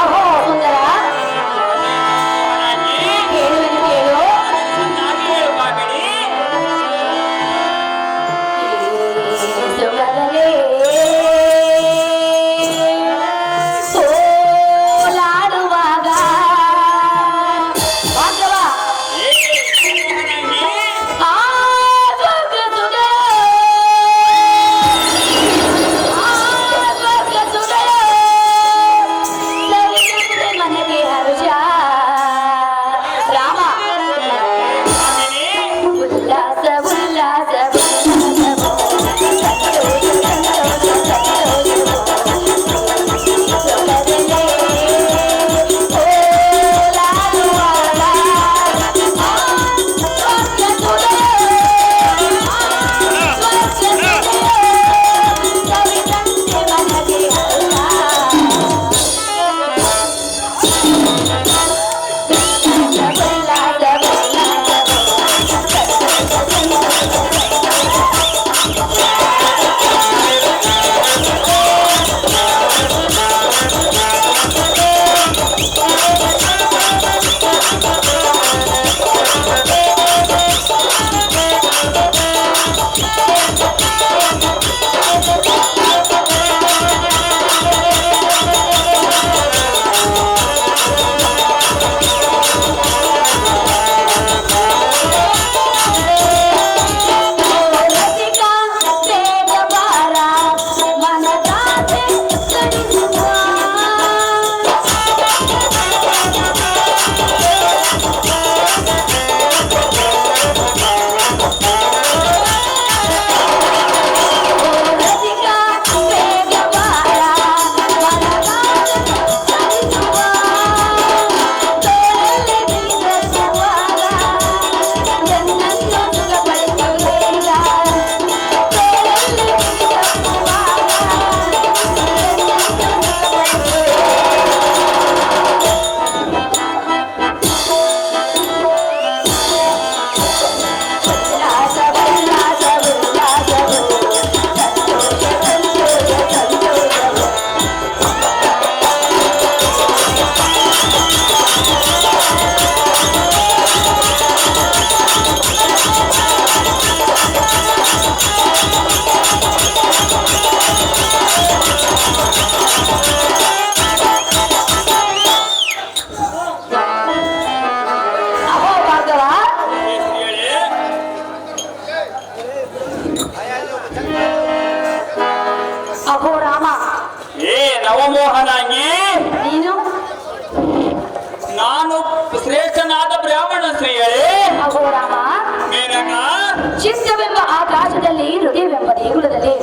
Speaker 3: ಅಹೋ ಸುಂದರ, ಹೇಳುವೆನು ಕೇಳು.
Speaker 2: ಚೆನ್ನಾಗಿ ಹೇಳು ಬಾಗಿಣಿ.
Speaker 3: ಸುಗದಲೇ ಸೋಲಾಡುವಾಗ ಭಾರ್ಗವ,
Speaker 2: ಏ ಮೋಹನಾಂಗಿ,
Speaker 3: ಆ ಸ್ವರ್ಗಸುಗ, ಆ ಸ್ವರ್ಗಸುಗ, ಸವಿಯುತ್ತದೆ ಮನೆಗೆ ಹರ್ಷ. ರಾಮ,
Speaker 2: ಬಾಗಿಣಿ,
Speaker 3: ಉಲ್ಲಾಸ ಉಲ್ಲಾಸ ಅಹೋ ರಾಮ,
Speaker 2: ಏ ನವಮೋಹನಾಂಗಿ,
Speaker 3: ನೀನು
Speaker 2: ನಾನು ಶ್ರೇಷ್ಠನಾದ ಬ್ರಾಹ್ಮಣ ಸ್ತ್ರೀಯರೇ.
Speaker 3: ಅಹೋ ರಾಮ,
Speaker 2: ಮೇನಕ,
Speaker 3: ಚಿತ್ತವೆಂಬ ಆಕಾಶದಲ್ಲಿ ಹೃದಯವೆಂಬ ದೇಗುಲದಲ್ಲಿ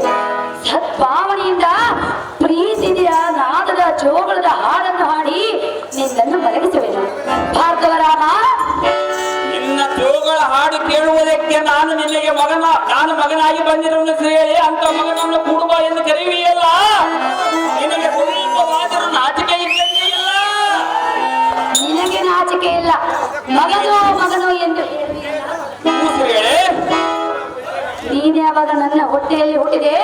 Speaker 3: ಸದ್ಭಾವನೆಯಿಂದ ಪ್ರೀತಿಯ ನಾದದ ಜೋಗಳದ ಹಾಡನ್ನು ಹಾಡಿ ನಿನ್ನನ್ನು ಮಲಗಿಸುವೆನು. ಭಾರ್ಗವ ರಾಮ,
Speaker 2: ನಿನ್ನ ಜೋಗಳ ಹಾಡು ಕೇಳುವುದಕ್ಕೆ ನಾನು ನಿನಗೆ ನಾನು ಮಗನಾಗಿ ಬಂದಿರುವುದು ಸ್ತ್ರೀಯರೇ. ಅಂತ ಮಗನನ್ನು ಕುಡುಬ ಎಂದು ಕರೆಯುವಿಯಲ್ಲ, ನಿನಗೆ ಸ್ವಲ್ಪವಾದರೂ ನಾಚಿಕೆ ಇದ್ದಂಗೆ ಇಲ್ಲ.
Speaker 3: ನಿನಗೆ ನಾಚಿಕೆ ಇಲ್ಲ, ಮಗನು ಮಗನು ಎಂದು
Speaker 2: ಸ್ತ್ರೀಯರೇ,
Speaker 3: ನೀನ್ ಯಾವಾಗ ನನ್ನ ಹೊಟ್ಟೆಯಲ್ಲಿ ಹುಟ್ಟಿದೆ,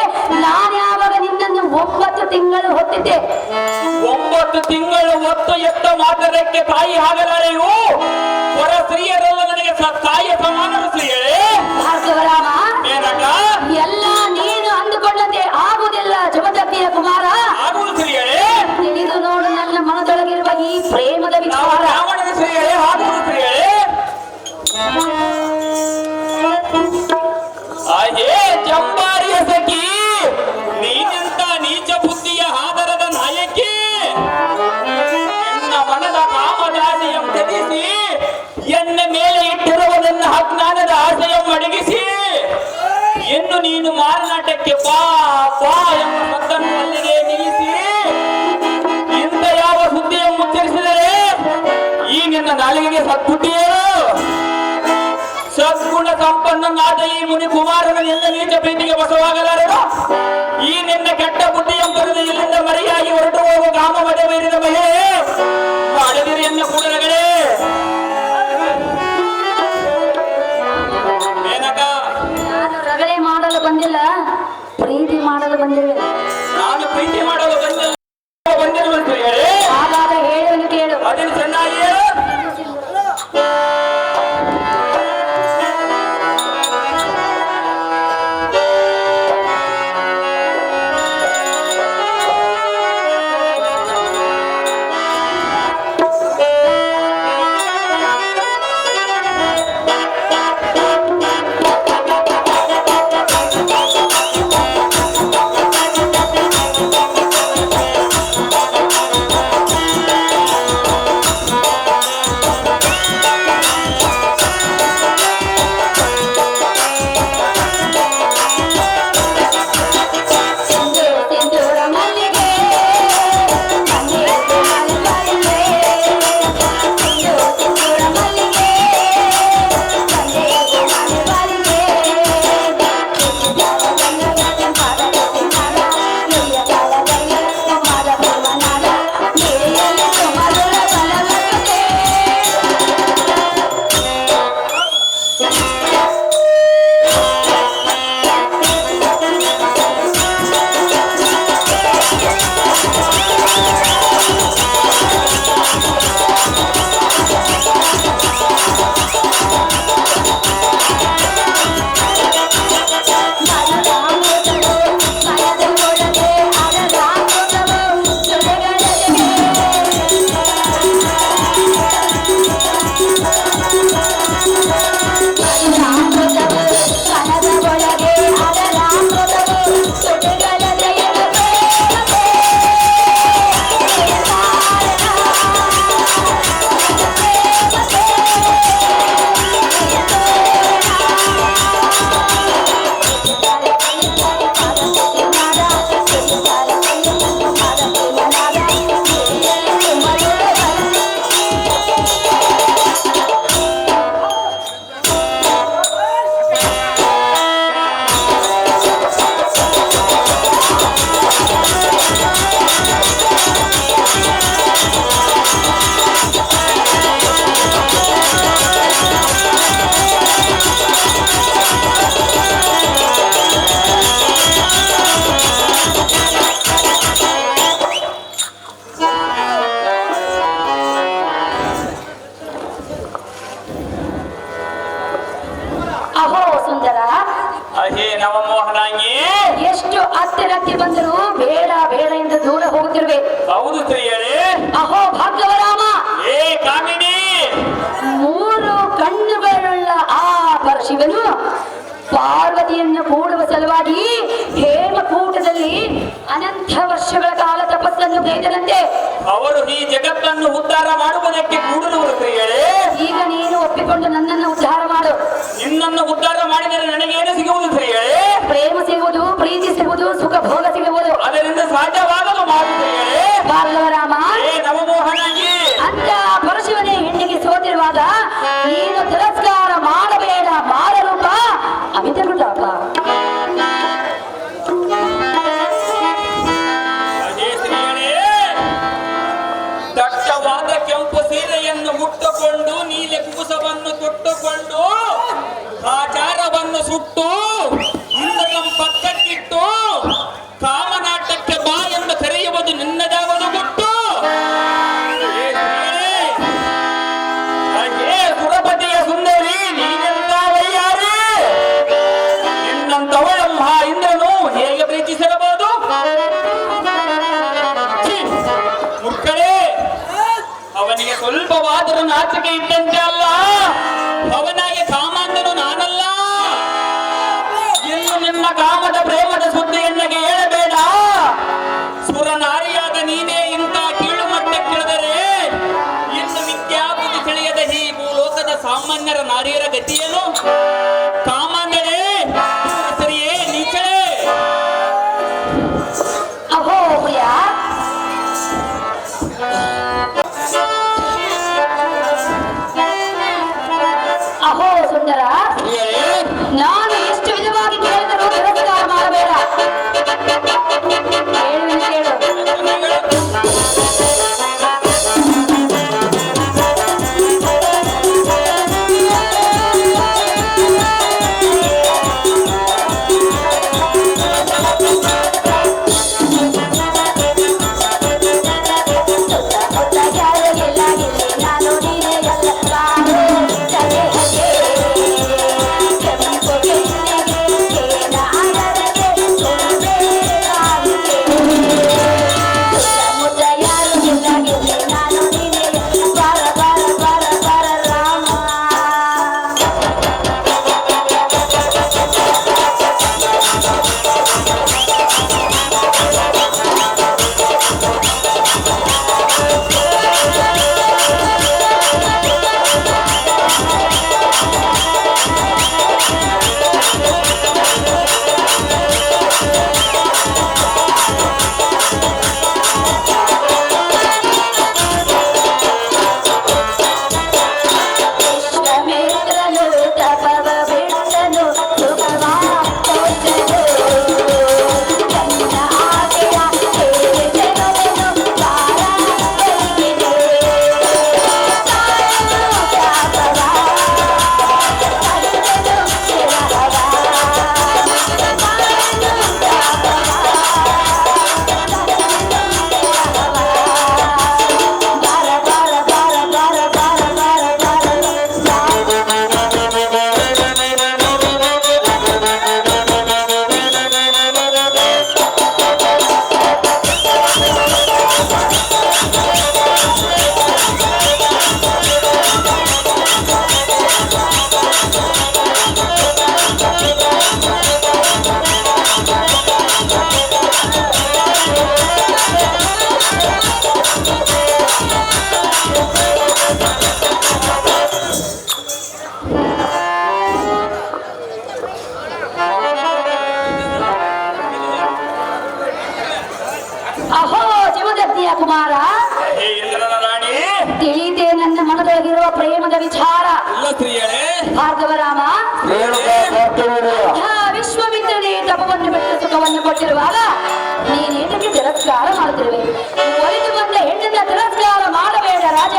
Speaker 3: ನಾನು ಯಾವಾಗ ನಿನ್ನನ್ನು 9 ತಿಂಗಳು ಹೊತ್ತಿದ್ದೆ.
Speaker 2: 9 ತಿಂಗಳು ಹೊತ್ತು ಎತ್ತ ಮಾತರಕ್ಕೆ ತಾಯಿ ಆಗಲಾರೆಯು. ಹೊರ ಸ್ತ್ರೀಯರೆಲ್ಲ ನನಗೆ ತಾಯಿಯ ಸಮಾನ ಸ್ತ್ರೀಯರೇ.
Speaker 3: ಭಾರ್ಗವರಾಮ,
Speaker 2: ಮೇನಕ,
Speaker 3: ಎಲ್ಲ ನೀನು ಅಂದುಕೊಂಡಂತೆ ಆಗುವುದಿಲ್ಲ ಜಮದಗ್ನಿಯ ಕುಮಾರ.
Speaker 2: ಆಗುವುದು ಸ್ತ್ರೀಯರೇ.
Speaker 3: ತಿಳಿದು ನೋಡು ನನ್ನ ಮನದೊಳಗಿರುವ ಈ ಪ್ರೇಮದ
Speaker 2: ನಾವು
Speaker 3: ವಿಚಾರ.
Speaker 2: ಬ್ರಾಹ್ಮಣನ ಸ್ತ್ರೀಯರೇ, ಆಗುವುದು ಸ್ತ್ರೀಯರೇ. ಅದೇ ಚಂಬಾರಿಯ ಸಖಿ, ನೀನೆಂತ ನೀಚ ಬುದ್ಧಿಯ ಆದರದ ನಾಯಕಿ. ನಿನ್ನ ಮನದ ಕಾಮದಾಸೆಯಂ ತ್ಯಜಿಸಿ ಎನ್ನ ಮೇಲೆ ಇಟ್ಟಿರುವ ನನ್ನ ಅಜ್ಞಾನದ ಆಸೆಯಂ ಅಡಗಿಸಿ ಇನ್ನು ನೀನು ಮಾರನಾಟಕ್ಕೆ ಬಾ ಬಾ ಎಂಬ ಸದ್ದನ್ನು ಅಲ್ಲಿಗೆ ನಿಲ್ಲಿಸಿ ಇಂಥ ಯಾವ ಸುದ್ದಿಯನ್ನು ಉಚ್ಚರಿಸಿದರೆ ಈ ನಿನ್ನ ನಾಲಿಗೆಗೆ ಸದ್ಬುದ್ಧಿಯೇನು? ಸದ್ಗುಣ ಸಂಪನ್ನನಾದ ಈ ಮುನಿ ಕುಮಾರನ ಎಲ್ಲ ನೀಚ ಪ್ರೀತಿಗೆ ಬಸವಾಗಲಾರದು. ಈ ನಿನ್ನ ಕೆಟ್ಟ ಬುದ್ಧಿ ಎಂಬುದು ಇಲ್ಲಿಂದ ಮರೆಯಾಗಿ ಹೊರಟು ಹೋಗುವ ಕಾಮ ಮದ ಬೇರಿದ ಮಹಿಳೆ ಮಾಡದಿರಿ ಎನ್ನ ಕೂಡಲಗಳೇ. ಏನಕ್ಕ?
Speaker 3: ನಾನು ರಗಳೆ ಮಾಡಲು ಬಂದಿಲ್ಲ, ಪ್ರೀತಿ ಮಾಡಲು ಬಂದಿರುವೆ.
Speaker 2: ನಾನು ಪ್ರೀತಿ ಮಾಡಲು ಬಂದಿರುವಂತ ಹೇಳಿ
Speaker 3: ಹಾಗಾದ ಹೇಳುವನು ಕೇಳು.
Speaker 2: ಅದನ್ನು ಚೆನ್ನಾಗಿ ಹೇಳು.
Speaker 3: ಅಹೋ ಸುಂದರ,
Speaker 2: ಅಹೇ ನವಮೋಹನಾಂಗಿ,
Speaker 3: ಎಷ್ಟು ಹತ್ತಿರಕ್ಕೆ ಬಂದರೂ ಬೇಡ ಬೇಡ ಎಂದು ದೂರ ಹೋಗುತ್ತಿರುವೆ.
Speaker 2: ಹೌದು ಸ್ತ್ರೀಯರೇ.
Speaker 3: ಅಹೋ ಭಾಗ್ಯವರಾಮ,
Speaker 2: ಏ ಕಾಮಿನಿ,
Speaker 3: 3 ಕಣ್ಣುಗಳುಳ್ಳ ಆ ಪರಶಿವನು ಪಾರ್ವತಿಯನ್ನು ಕೂಡುವ ಸಲುವಾಗಿ ಹೇಮಕೂಟದಲ್ಲಿ ಅನಂತ ವರ್ಷಗಳ ಕಾಲ ತಪಸ್ಸನ್ನು ಗೈದರಂತೆ.
Speaker 2: ಅವರು ಈ ಜಗತ್ತನ್ನು ಉದ್ಧಾರ ಮಾಡುವುದಕ್ಕೆ ಕೂಡಲವರು ಸ್ತ್ರೀಯರೇ.
Speaker 3: ಈಗ ನೀನು ಒಪ್ಪಿಕೊಂಡು ನನ್ನನ್ನು ಉದ್ಧಾರ ಮಾಡು.
Speaker 2: ನಿನ್ನನ್ನು ಉದ್ಧಾರ ಮಾಡಿದರೆ ನನಗೇನು ಸಿಗುವುದು ಸ್ತ್ರೀಯರೇ?
Speaker 3: ಪ್ರೇಮ ಸಿಗುವುದು, ಪ್ರೀತಿ ಸಿಗುವುದು, ಸುಖ ಭೋಗ ಸಿಗುವುದು.
Speaker 2: ಅದರಿಂದ ಸಾಧ್ಯವಾಗಲು ಮಾಡು ಸ್ತ್ರೀಯರೇ.
Speaker 3: ಭಾರ್ಗವರಾಮ,
Speaker 2: ಏ ನವಮೋಹನಾಂಗಿ,
Speaker 3: ಅಂತ ಪರಶಿವನೇ ಹೆಣ್ಣಿಗೆ ಸೋತಿರುವಾಗ ನೀನು ತಿರಸ್ಕಾರ ಮಾಡಬೇಡ. ಮಾರರೂಪ ಅಮಿತ ಪ್ರತಾಪ.
Speaker 2: ಅದೇ ಸ್ತ್ರೀಯರೇ, ದಟ್ಟವಾದ ಕೆಂಪು ಸೀರೆಯನ್ನು ಮುಟ್ಟುಕೊಂಡು ನೀಲಿ ಕುಬುಸವನ್ನು ತೊಟ್ಟುಕೊಂಡು ಆಚಾರವನ್ನು ಸುಟ್ಟು ಇಂದ್ರನ ಪಕ್ಕಕ್ಕಿಟ್ಟು ಕಾಮನಾಟಕ್ಕೆ ಬಾ ಎಂದು ಕರೆಯುವುದು ನಿನ್ನದಾವದು ಗುಟ್ಟು. ಸುರಪತಿಯ ಸುಂದರಿ, ನೀನೆಂತ ವೈಯಾರಿ? ನಿನ್ನಂತವಳಮ್ಮ ಇಂದ್ರನು ಹೇಗೆ ಪ್ರೀತಿಸಿರಬಹುದು? ಮುಕ್ಕಳೇ, ಅವನಿಗೆ ಸ್ವಲ್ಪವಾದರೂ ನಾಚಿಕೆ ಇದ್ದಂತೆ ಅಲ್ಲ. ಅವನಾಗೆ ಕಾಮಾಂಧನು ನಾನಲ್ಲ. ಇನ್ನು ನಿನ್ನ ಕಾಮದ ಪ್ರೇಮದ ಸುದ್ದಿಯನ್ನಗೆ ಹೇಳಬೇಡ. ಸುರನಾರಿಯಾದ ನೀನೇ ಇಂಥ ಕೀಳು ಮಟ್ಟಕ್ಕಿಳಿದರೆ ಇನ್ನು ವಿದ್ಯಾಬುದ್ಧಿ ತಿಳಿಯದ ಈ ಭೂಲೋಕದ ಸಾಮಾನ್ಯರ ನಾರಿಯರ ಗತಿಯೇನು? ಕಾಮಾಂಧನೇ, ಸರಿಯೇ
Speaker 3: ಅಹೋ ಸುಂದರ, ನಾನು ಎಷ್ಟು ವಿಧವಾಗಿ ಕೇಳಿದರೂ ತಿರಸ್ಕಾರ ಮಾಡಬೇಡ. ಕೇಳು. ಅಹೋ ಜಮದಗ್ನಿಯ ಕುಮಾರ, ತಿಳಿದೇ ನನ್ನ ಮನದೊಳಗಿರುವ ಪ್ರೇಮದ ವಿಚಾರ. ಭಾರ್ಗವರಾಮ, ವಿಶ್ವಮಿತ್ರನೇ ತಪವನ್ನು ಬಿಟ್ಟು ಸುಖವನ್ನು ಕೊಟ್ಟಿರುವಾಗ ನೀನೇನಕ್ಕೆ ತಿರಸ್ಕಾರ ಮಾಡುತ್ತಿರುವೆ? ಒಲಿದು ಬಂದ ಹೆಣ್ಣನ್ನ ತಿರಸ್ಕಾರ ಮಾಡಬೇಡ ರಾಜ.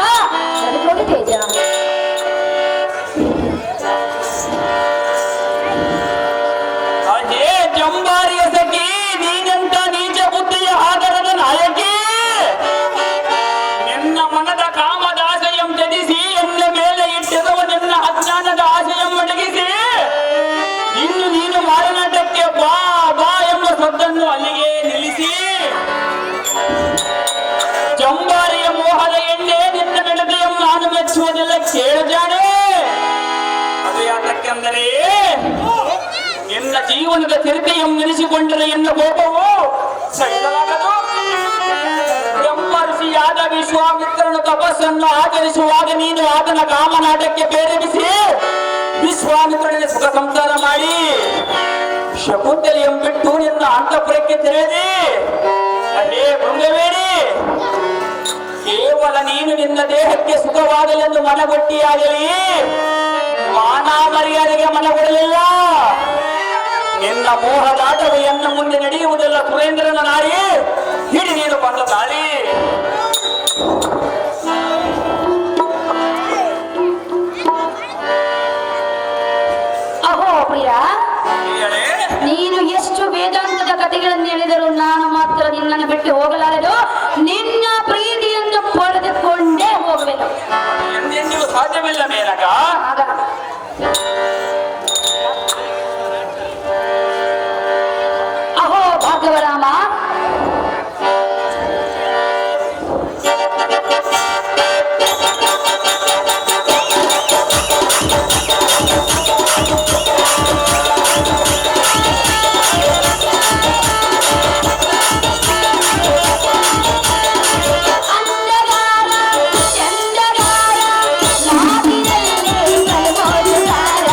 Speaker 3: ನನಗೋಗಿ ತೇಜ.
Speaker 2: ಜಂಬಾರಿಯ ಸಖಿ, ನೀನೆಂತ ನೀಚ ಬುದ್ಧಿಯ ಆಧಾರದ ನಾಯಕಿ. ನಿನ್ನ ಮನದ ಕಾಮದ ಆಶಯಂ ತ್ಯಜಿಸಿ ಎನ್ನ ಮೇಲೆ ಇಟ್ಟಿರುವ ನಿನ್ನ ಅಜ್ಞಾನದ ಆಶಯಂ ಅಡಗಿಸಿ ಇನ್ನು ನೀನು ಮಾರನಾಟಕ್ಕೆ ಬಾ ಬಾ ಎಂಬ ಸದ್ದನ್ನು ಅಲ್ಲಿಗೆ ನಿಲ್ಲಿಸಿ ಜಂಬಾರಿಯ ಮೋಹದ ಎಣ್ಣೆ ನಿನ್ನ ಮೆಣತೆಯನ್ನು ನಾನು ಮೆಚ್ಚುವುದೆಲ್ಲ ಕೇಳಜಾನೆ. ಅದು ಯಾತಕ್ಕೆಂದರೆ ನಿನ್ನ ಜೀವನದ ತಿರುತೆಯನ್ನು ನೆನೆಸಿಕೊಂಡರೆ ಎನ್ನ ಕೋಪವು ಸಹಿಸಲಾಗದು. ಬ್ರಹ್ಮರ್ಷಿಯಾದ ವಿಶ್ವಾಮಿತ್ರನ ತಪಸ್ಸನ್ನು ಆಚರಿಸುವಾಗ ನೀನು ಆತನ ಕಾಮನಾಟಕ್ಕೆ ಪ್ರೇರೇಪಿಸಿ ವಿಶ್ವಾಮಿತ್ರನಿಗೆ ಸುಖ ಸಂಸಾರ ಮಾಡಿ ಶಕುಂತಲೆಯನ್ನು ಬಿಟ್ಟು ನಿನ್ನ ಅಂತಃಪುರಕ್ಕೆ ತೆರೆದಿ. ಅಲ್ಲೇ ಭೃಂಗವೇರಿ, ಕೇವಲ ನೀನು ನಿನ್ನ ದೇಹಕ್ಕೆ ಸುಖವಾಗಲೆಂದು ಮನಗೊಟ್ಟಿಯಾಗಲಿ ಮಾನ ಮರ್ಯಾದೆಗೆ ಮನಗೊಡಲಿಲ್ಲ. ನಿನ್ನ ಮೋಹದಾಟವು ಎನ್ನ ಮುಂದೆ ನಡೆಯುವುದೆಲ್ಲ ಸುರೇಂದ್ರನ ನಾರಿ ಹಿಡಿ ನೀನು ಬಂದ ದಾರಿ.
Speaker 3: ಅಹೋ ಪ್ರಿಯ, ನೀನು ಎಷ್ಟು ವೇದಾಂತದ ಕಥೆಗಳನ್ನು ಹೇಳಿದರೂ ನಾನು ಮಾತ್ರ ನಿನ್ನನ್ನು ಬಿಟ್ಟು ಹೋಗಲಾರದು. ನಿನ್ನ ಪ್ರೀತಿಯನ್ನು ಪಡೆದುಕೊಂಡೇ ಹೋಗಬೇಕು.
Speaker 2: ಎಂದೆಂದಿಗೂ ಸಾಧ್ಯವಿಲ್ಲ ಮೇನಕ.
Speaker 3: ಅಹೋ ಭಾರ್ಗವರಾಮ, ಅಂದಗಾರ ಚಂದಗಾರ ನಾದಿನಲ್ಲಿ ಕಲ್ಗೋಜುಗಾರ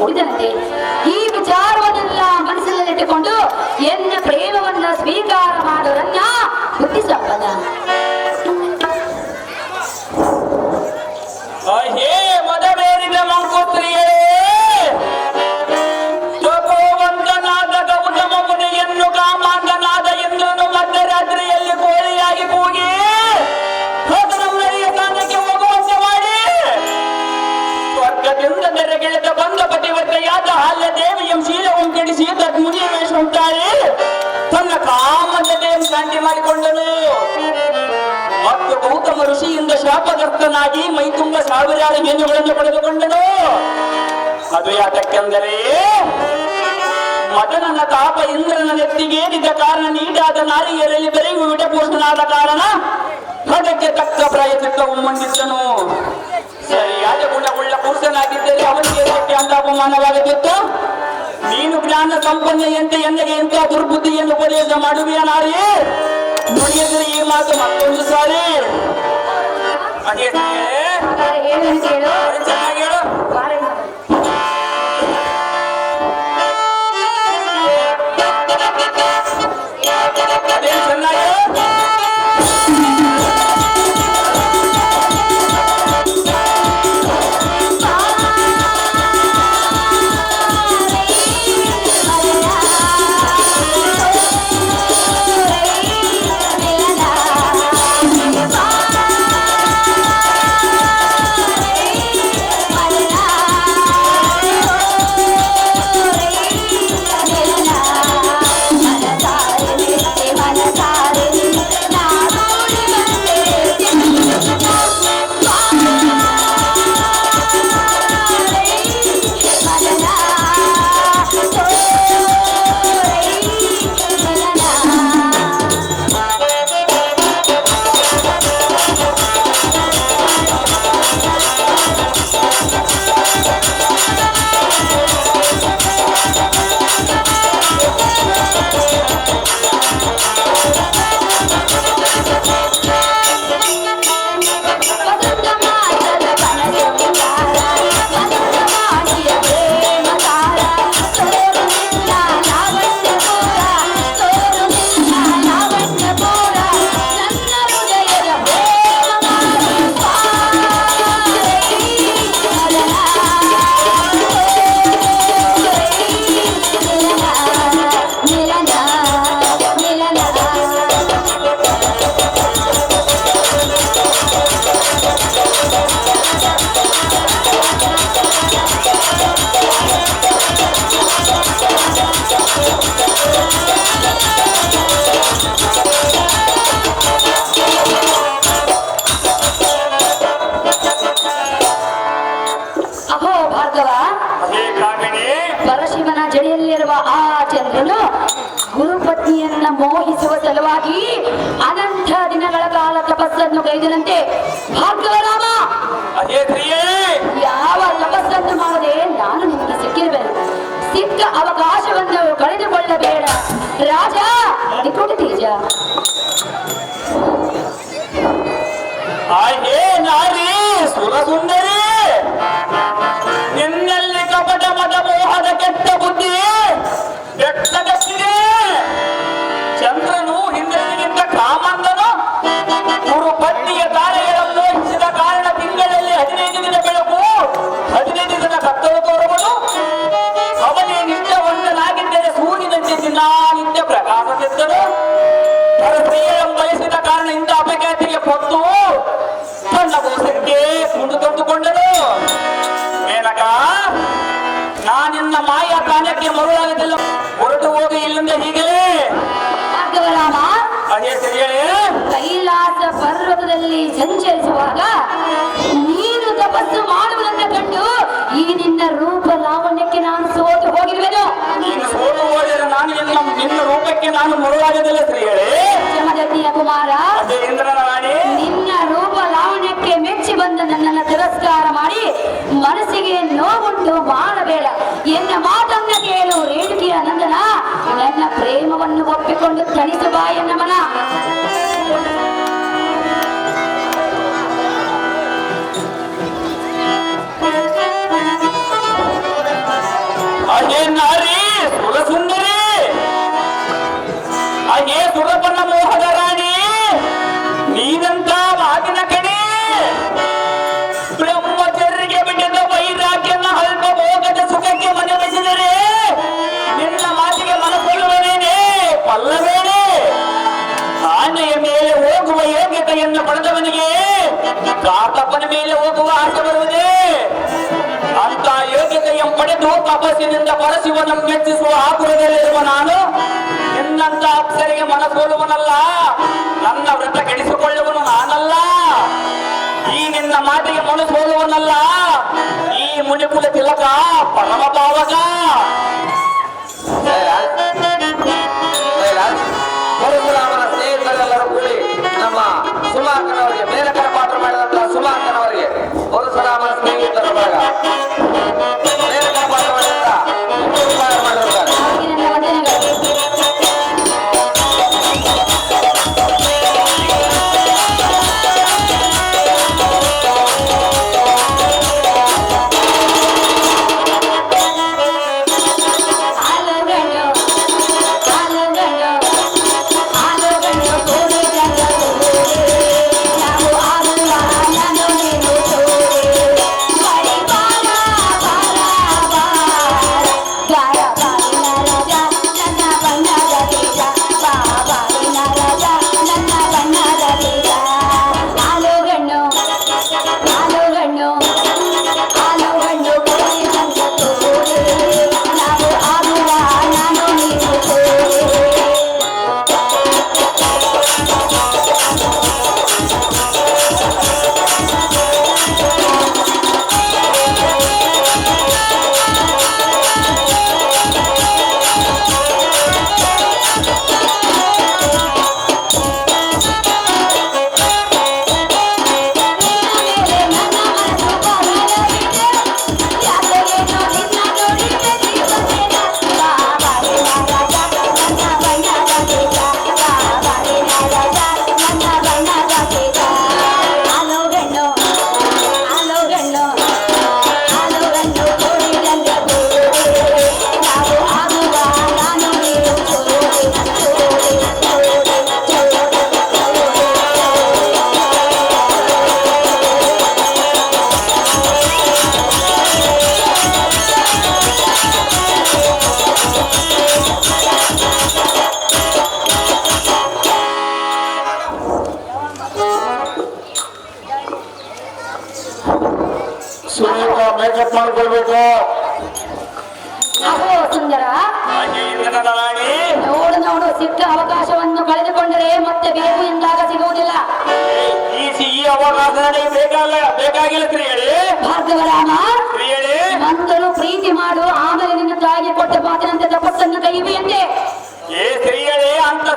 Speaker 3: ಕುಡಿದಂತೆ. ಈ ವಿಚಾರವನ್ನೆಲ್ಲ ಮನಸ್ಸಿನಲ್ಲಿಟ್ಟುಕೊಂಡು ಎನ್ನ ಪ್ರೇಮವನ್ನ ಸ್ವೀಕಾರ ಮಾಡೋರನ್ನ ಬುದ್ಧಿ ಸಂಪದ.
Speaker 2: ಹೇ ಮದವೇರಿದ ಮಂಕೋತ್ರಿಯೇ, ಜಪೋವಂತನಾದ ಗೌತಮ ಮುನಿಯನ್ನು ಕಾಮಾಂಧನಾದ ಇಂದ್ರನು ಮಧ್ಯರಾತ್ರಿಯಲ್ಲಿ ಕೋಳಿಯಾಗಿ ಕೂಗಿ ಸ್ಥಾನಕ್ಕೆ ಹೋಗುವಂತೆ ಮಾಡಿ ಸ್ವರ್ಗದಿಂದ ನೆರೆಗಿಳಿದ ಬಂದ ಪತಿವತೆಯಾದ ಹಾಲ್ಯ ದೇವಿಯಂ ಶೀಲವಂ ಕೆಡಿಸಿ ತದ್ಮುನಿಯ ವೇಷ ಉಂಟಾಳಿ ತನ್ನ ಕಾಮಂಧತೆಯನ್ನು ಶಾಂತಿ ಮಾಡಿಕೊಂಡನು. ಮತ್ತು ಗೌತಮ ಋಷಿಯಿಂದ ಶಾಪಗ್ರಸ್ತನಾಗಿ ಮೈ ತುಂಬ ಸಾವಿರಾರು ಹೆಣ್ಣುಗಳನ್ನು ಪಡೆದುಕೊಂಡನು. ಅದು ಯಾತಕ್ಕೆಂದರೆ ಮದನನ ತಾಪ ಇಂದ್ರನ ನೆತ್ತಿಗೇರಿದ ಕಾರಣ ನೀಡಾದ ನಾರಿಯರಲ್ಲಿ ಬೆರೆಯುವ ವಿಟಪೋಷನಾದ ಕಾರಣ ಅದಕ್ಕೆ ತಕ್ಕ ಪ್ರಾಯಚಿತ್ತವು ಮಂಡಿದ್ದನು. ಸರಿಯಾದ ಗುಣವುಳ್ಳ ಪುರುಷನಾಗಿದ್ದರೆ ಅವನಿಗೆ ಅದಕ್ಕೆ ಅಂತ ಅಪಮಾನವಾಗುತ್ತಿತ್ತು. ನೀನು ಜ್ಞಾನ ಸಂಪನ್ನೆಯಂತೆ ಎಂದಿಗೆ ಇಂಥ ದುರ್ಬುದ್ಧಿಯನ್ನು ಉಪದೇಶ ಮಾಡುವೆಯ ನಾರಿ? ನುಡಿಯಿದ್ರೆ ಈ ಮಾತು ಮತ್ತೊಂದು ಸಾರಿ. ಅದೇ ಚೆನ್ನಾಗಿ ಹೇಳು. ಅದೇ ಚೆನ್ನಾಗಿ
Speaker 3: ಪರಶಿವನ ಜಡಿಯಲ್ಲಿರುವ ಆ ಚಂದ್ರನು ಗುರುಪತ್ನಿಯನ್ನ ಮೋಹಿಸುವ ಸಲುವಾಗಿ ಅನಂತ ದಿನಗಳ ಕಾಲ ತಪಸ್ಸನ್ನು ಕೈದನಂತೆ. ಭಾರ್ಗವರಾಮ, ಯಾವ ತಪಸ್ಸನ್ನು ಮಾಡದೆ ನಾನು ನಿಮಗೆ ಸಿಕ್ಕಿರಬೇಕು. ಸಿಕ್ಕ ಅವಕಾಶವನ್ನು ಕಳೆದುಕೊಳ್ಳಬೇಡ ರಾಜ. ನಿಕುಟ ತೇಜ
Speaker 2: ಸುರಸುಂದರಿ, ನಿನ್ನಲ್ಲಿ ಕಪಟ ಮದ ಮೋಹದ ಕೆಟ್ಟ ಬುದ್ಧಿ ಬೆಟ್ಟದಷ್ಟಿದೆ. ಚಂದ್ರನು ಹಿಂದಿನಿಂದ ಕಾಮಂದನು ಗುರುಪತ್ನಿಯ ತಾರೆಗಳನ್ನು ಮೋಹಿಸಿದ ಕಾರಣ ತಿಂಗಳಲ್ಲಿ 15 ದಿನ ಬೆಳಕು 15 ದಿನ ಕತ್ತಲು ತೋರುವುದು. ಅವನೇ ನಿತ್ಯವಂತನಾಗಿದ್ದರೆ ಸೂರ್ಯನಂತೆ ದಿನಾನಿತ್ಯ ಪ್ರಕಾಶಿಸಿದ್ದನು. ಸ್ತ್ರೀಯನ್ನು ಬಯಸಿದ ಕಾರಣ ಇಂಥ ಅಪಖ್ಯಾತಿಗೆ ಹೊತ್ತು ತನ್ನ ಮೋಸಕ್ಕೆ ಮುಂದೆ ತಂದುಕೊಂಡರು. ಮೇನಕ, ನಾನಿನ್ನ ಮಾಯಾ ಕಾಲಕ್ಕೆ ಮರುಳಾಗುತ್ತಿಲ್ಲ. ಹೊರಟು ಹೋಗಿ ಇಲ್ಲಿಂದ ಹೀಗಲೇ.
Speaker 3: ಭಾರ್ಗವರಾಮ,
Speaker 2: ಅದೇ ಸರಿಯೇ.
Speaker 3: ಕೈಲಾಸ ಪರ್ವತದಲ್ಲಿ ಸಂಚರಿಸುವಾಗ ನೀನು ತಪಸ್ಸು ಮಾಡುವುದನ್ನು ಕಂಡು ಈ ನಿನ್ನ ರೂಪ ಲಾವಣ್ಯಕ್ಕೆ ನಾನು ಸೋತು ಹೋಗಿರುವೆನು.
Speaker 2: ನೀನು ಸೋತು ಹೋದರೆ ನಾನು ನಿನ್ನ ರೂಪಕ್ಕೆ ನಾನು ಮರುಳಾಗದಿಲ್ಲ ಸ್ತ್ರೀಯರೇ.
Speaker 3: ಜಮದಗ್ನಿಯ ಕುಮಾರ,
Speaker 2: ಅದೇ ಇಂದ್ರನ ರಾಣಿ,
Speaker 3: ನಿನ್ನ ರೂಪ ಲಾವಣ್ಯಕ್ಕೆ ಮೆಚ್ಚಿ ಬಂದ ನನ್ನನ್ನು ತಿರಸ್ಕಾರ ಮಾಡಿ ಮನಸ್ಸಿಗೆ ನೋವುಂಟು ಮಾಡಬೇಡ. ಎನ್ನ ಮಾತನ್ನ ಕೇಳು ರೇಣುಕಿಯ ನಂದನ. ನನ್ನ ಪ್ರೇಮವನ್ನು ಒಪ್ಪಿಕೊಂಡು ತಣಿಸು ಬಾ ಎನ್ನ ಮನ.
Speaker 2: ಮೇಲೆ ಹೋಗುವ ಆಸೆ ಬರುವುದೇ? ಅಂತ ಯೋಗ್ಯತೆಯನ್ನು ಪಡೆದು ತಪಸ್ಸಿನಿಂದ ಪರಶಿವನ ಮೆಚ್ಚಿಸುವ ಆಕುರದಲ್ಲಿರುವ ನಾನು ನಿನ್ನಂತ ಅಪ್ಸರಿಗೆ ಮನಸೋಲುವನಲ್ಲ, ನನ್ನ ವ್ರತ ಕೆಡಿಸಿಕೊಳ್ಳುವನು ನಾನಲ್ಲ, ಈ ನಿನ್ನ ಮಾತಿಗೆ ಮನಸೋಲುವನಲ್ಲ, ಈ ಮುನಿಕುಲ ತಿಲಕ ಪರಮ ಪಾವಕ.
Speaker 1: ಪರಶುರಾಮನ ಸ್ನೇಹಿತರೆಲ್ಲರೂ ಕೂಡಿ ನಮ್ಮ ಸುಮಾಕನವರಿಗೆ ಮೇಲಕರ ಪಾತ್ರ ಮಾಡಿದಂತಹ ಸುಮಾಕನವರಿಗೆ ಪರಶುರಾಮನ ಸ್ನೇಹಿತರ ಭಾಗ ಮೇಲಕರ ಪಾತ್ರ ಮಾಡಿದಂತ ಮಾಡಿರುತ್ತಾರೆ.
Speaker 3: ನನ್ನ ವಂದನೆಗಳು.
Speaker 1: ಸುನೀಲ ಮೇಕಪ್ ಮಾಡ್ಕೊಳ್ಬೇಕು.
Speaker 3: ಅಹೋ ಸುಂದರ,
Speaker 2: ಹಾಗೆ ಇಂದ್ರನ ರಾಣಿ,
Speaker 3: ನೋಡು ನೋಡು, ಸಿಕ್ಕ ಅವಕಾಶವನ್ನು ಕಳೆದುಕೊಂಡರೆ ಮತ್ತೆ ಬೇಕು ಎಂದಾಗ ಸಿಗುವುದಿಲ್ಲ.
Speaker 2: ಈ ಅವಕಾಶ ನನಗೆ ಬೇಕಾಗಿಲ್ಲ ಸ್ತ್ರೀಯಳಿ.
Speaker 3: ಭಾರ್ಗವರಾಮ,
Speaker 2: ಸ್ತ್ರೀಯಳಿ,
Speaker 3: ನಂತರೂ ಪ್ರೀತಿ ಮಾಡು, ಆಮೇಲೆ ನಿನ್ನ ತಾಯಿಗೆ ಕೊಟ್ಟ ಮಾತಿನಂತೆ ತಪಸ್ಸನ್ನು ಕೈಯುವಿಯಂತೆ.
Speaker 2: ಏ ಸ್ತ್ರೀಯಳಿ, ಅಂತ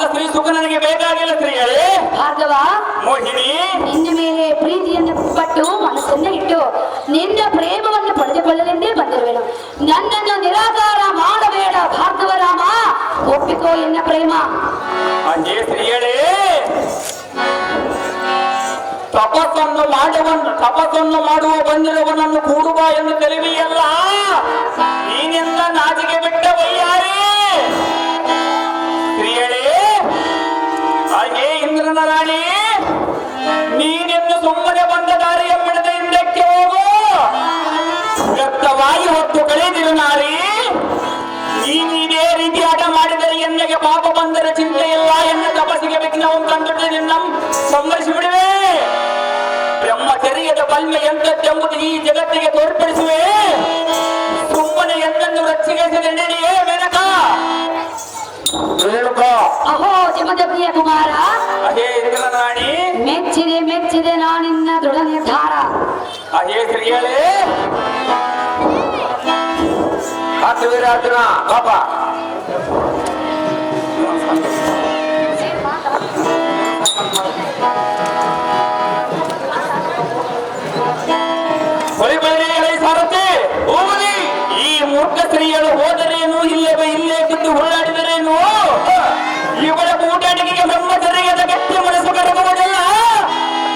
Speaker 2: ಸ್ತ್ರೀ ಸುಖ ನನಗೆ ಬೇಕಾಗಿಲ್ಲ ಸ್ತ್ರೀಯಳಿ.
Speaker 3: ಭಾರ್ಗವ,
Speaker 2: ಮೋಹಿನಿ,
Speaker 3: ನಿನ್ನ ಮೇಲೆ ಪ್ರೀತಿಯನ್ನು ಪಟ್ಟು ಮನಸ್ಸನ್ನು ಇಟ್ಟು ನಿನ್ನ ಪ್ರೇಮವನ್ನು ಪಡೆದುಕೊಳ್ಳಲೆಂದೇ ಬಂದಿರುವೆನು. ನನ್ನನ್ನು ನಿರಾಕಾರ ಮಾಡಬೇಡ ಭಾರ್ಗವರಾಮ, ಒಪ್ಪಿಕೋ ಎನ್ನ ಪ್ರೇಮ.
Speaker 2: ಹಾಗೆ ಸ್ತ್ರೀಯಳಿ, ತಪಸ್ಸನ್ನು ಮಾಡುವ ಬಂದಿರುವನನ್ನು ಕೂಡುವ ಎಂದು ತಿಳಿವಿಯಲ್ಲ, ನೀನಿಂದ ನಾಚಿಕೆ ಬಿಟ್ಟ ವೈಯಾರಿ ಸ್ತ್ರೀಯಳಿ. ಹಾಗೆ ಇಂದ್ರನ ರಾಣಿ, ನೀನೆಂದು ಸುಮ್ಮನೆ ಬಂದ ದಾರಿಯ ಮಿಡದ ಹಿಂದಕ್ಕೆ ಹೋಗು, ವ್ಯಕ್ತವಾಗಿ ಹೊತ್ತು ಕಳೆದಿರು ನಾರಿ. ನೀನಿದೇ ರೀತಿ ಆಟ ಮಾಡಿದರೆ ಎನ್ನೆಗೆ ಪಾಪ ಬಂದರೆ ಚಿಂತೆ ಇಲ್ಲ, ಎನ್ನ ತಪಸ್ಸಿಗೆ ವಿಘ್ನವನ್ನು ತಂದು ನಿನ್ನ ಸಂಹರಿಸಿ ಬಿಡುವೆ. ಬ್ರಹ್ಮಚರ್ಯದ ಬಲ್ಮೆ ಎಂದೆಂಬುದು ಈ ಜಗತ್ತಿಗೆ ತೋರ್ಪಡಿಸುವೆ. ಸುಮ್ಮನೆ ಎಂದೆಂದು ರಕ್ಷಿಸಿದ ನಡೆಯೇ ಮೆನಕ.
Speaker 3: ಅಹೋ ಜಮದಗ್ನಿಯ ಕುಮಾರ,
Speaker 2: ಅದೇ ಇಂದ್ರನ ರಾಣಿ,
Speaker 3: ಮೆಚ್ಚಿದೆ ನಾನಿನ್ನ ದೃಢ ನಿರ್ಧಾರ.
Speaker 2: ಅದೇ ಸ್ತ್ರೀಯಳೇ,
Speaker 1: ಅರ್ಜುನ ಪಾಪ
Speaker 2: ಸಾರಥಿ ಹೋಗಲಿ. ಈ ಮೂರ್ಖ ಸ್ತ್ರೀಯರು ಹೋದರೇನು, ಇಲ್ಲೇ ಬಿದ್ದು ಹೊರಡಿದರೇನು, ಇವಳ ಊಟಾಟಿಕೆಗೆ ಬ್ರಹ್ಮಚರ್ಯದ ಗಟ್ಟಿ ಮನಸ್ಸು ಕರಗುವುದಿಲ್ಲ,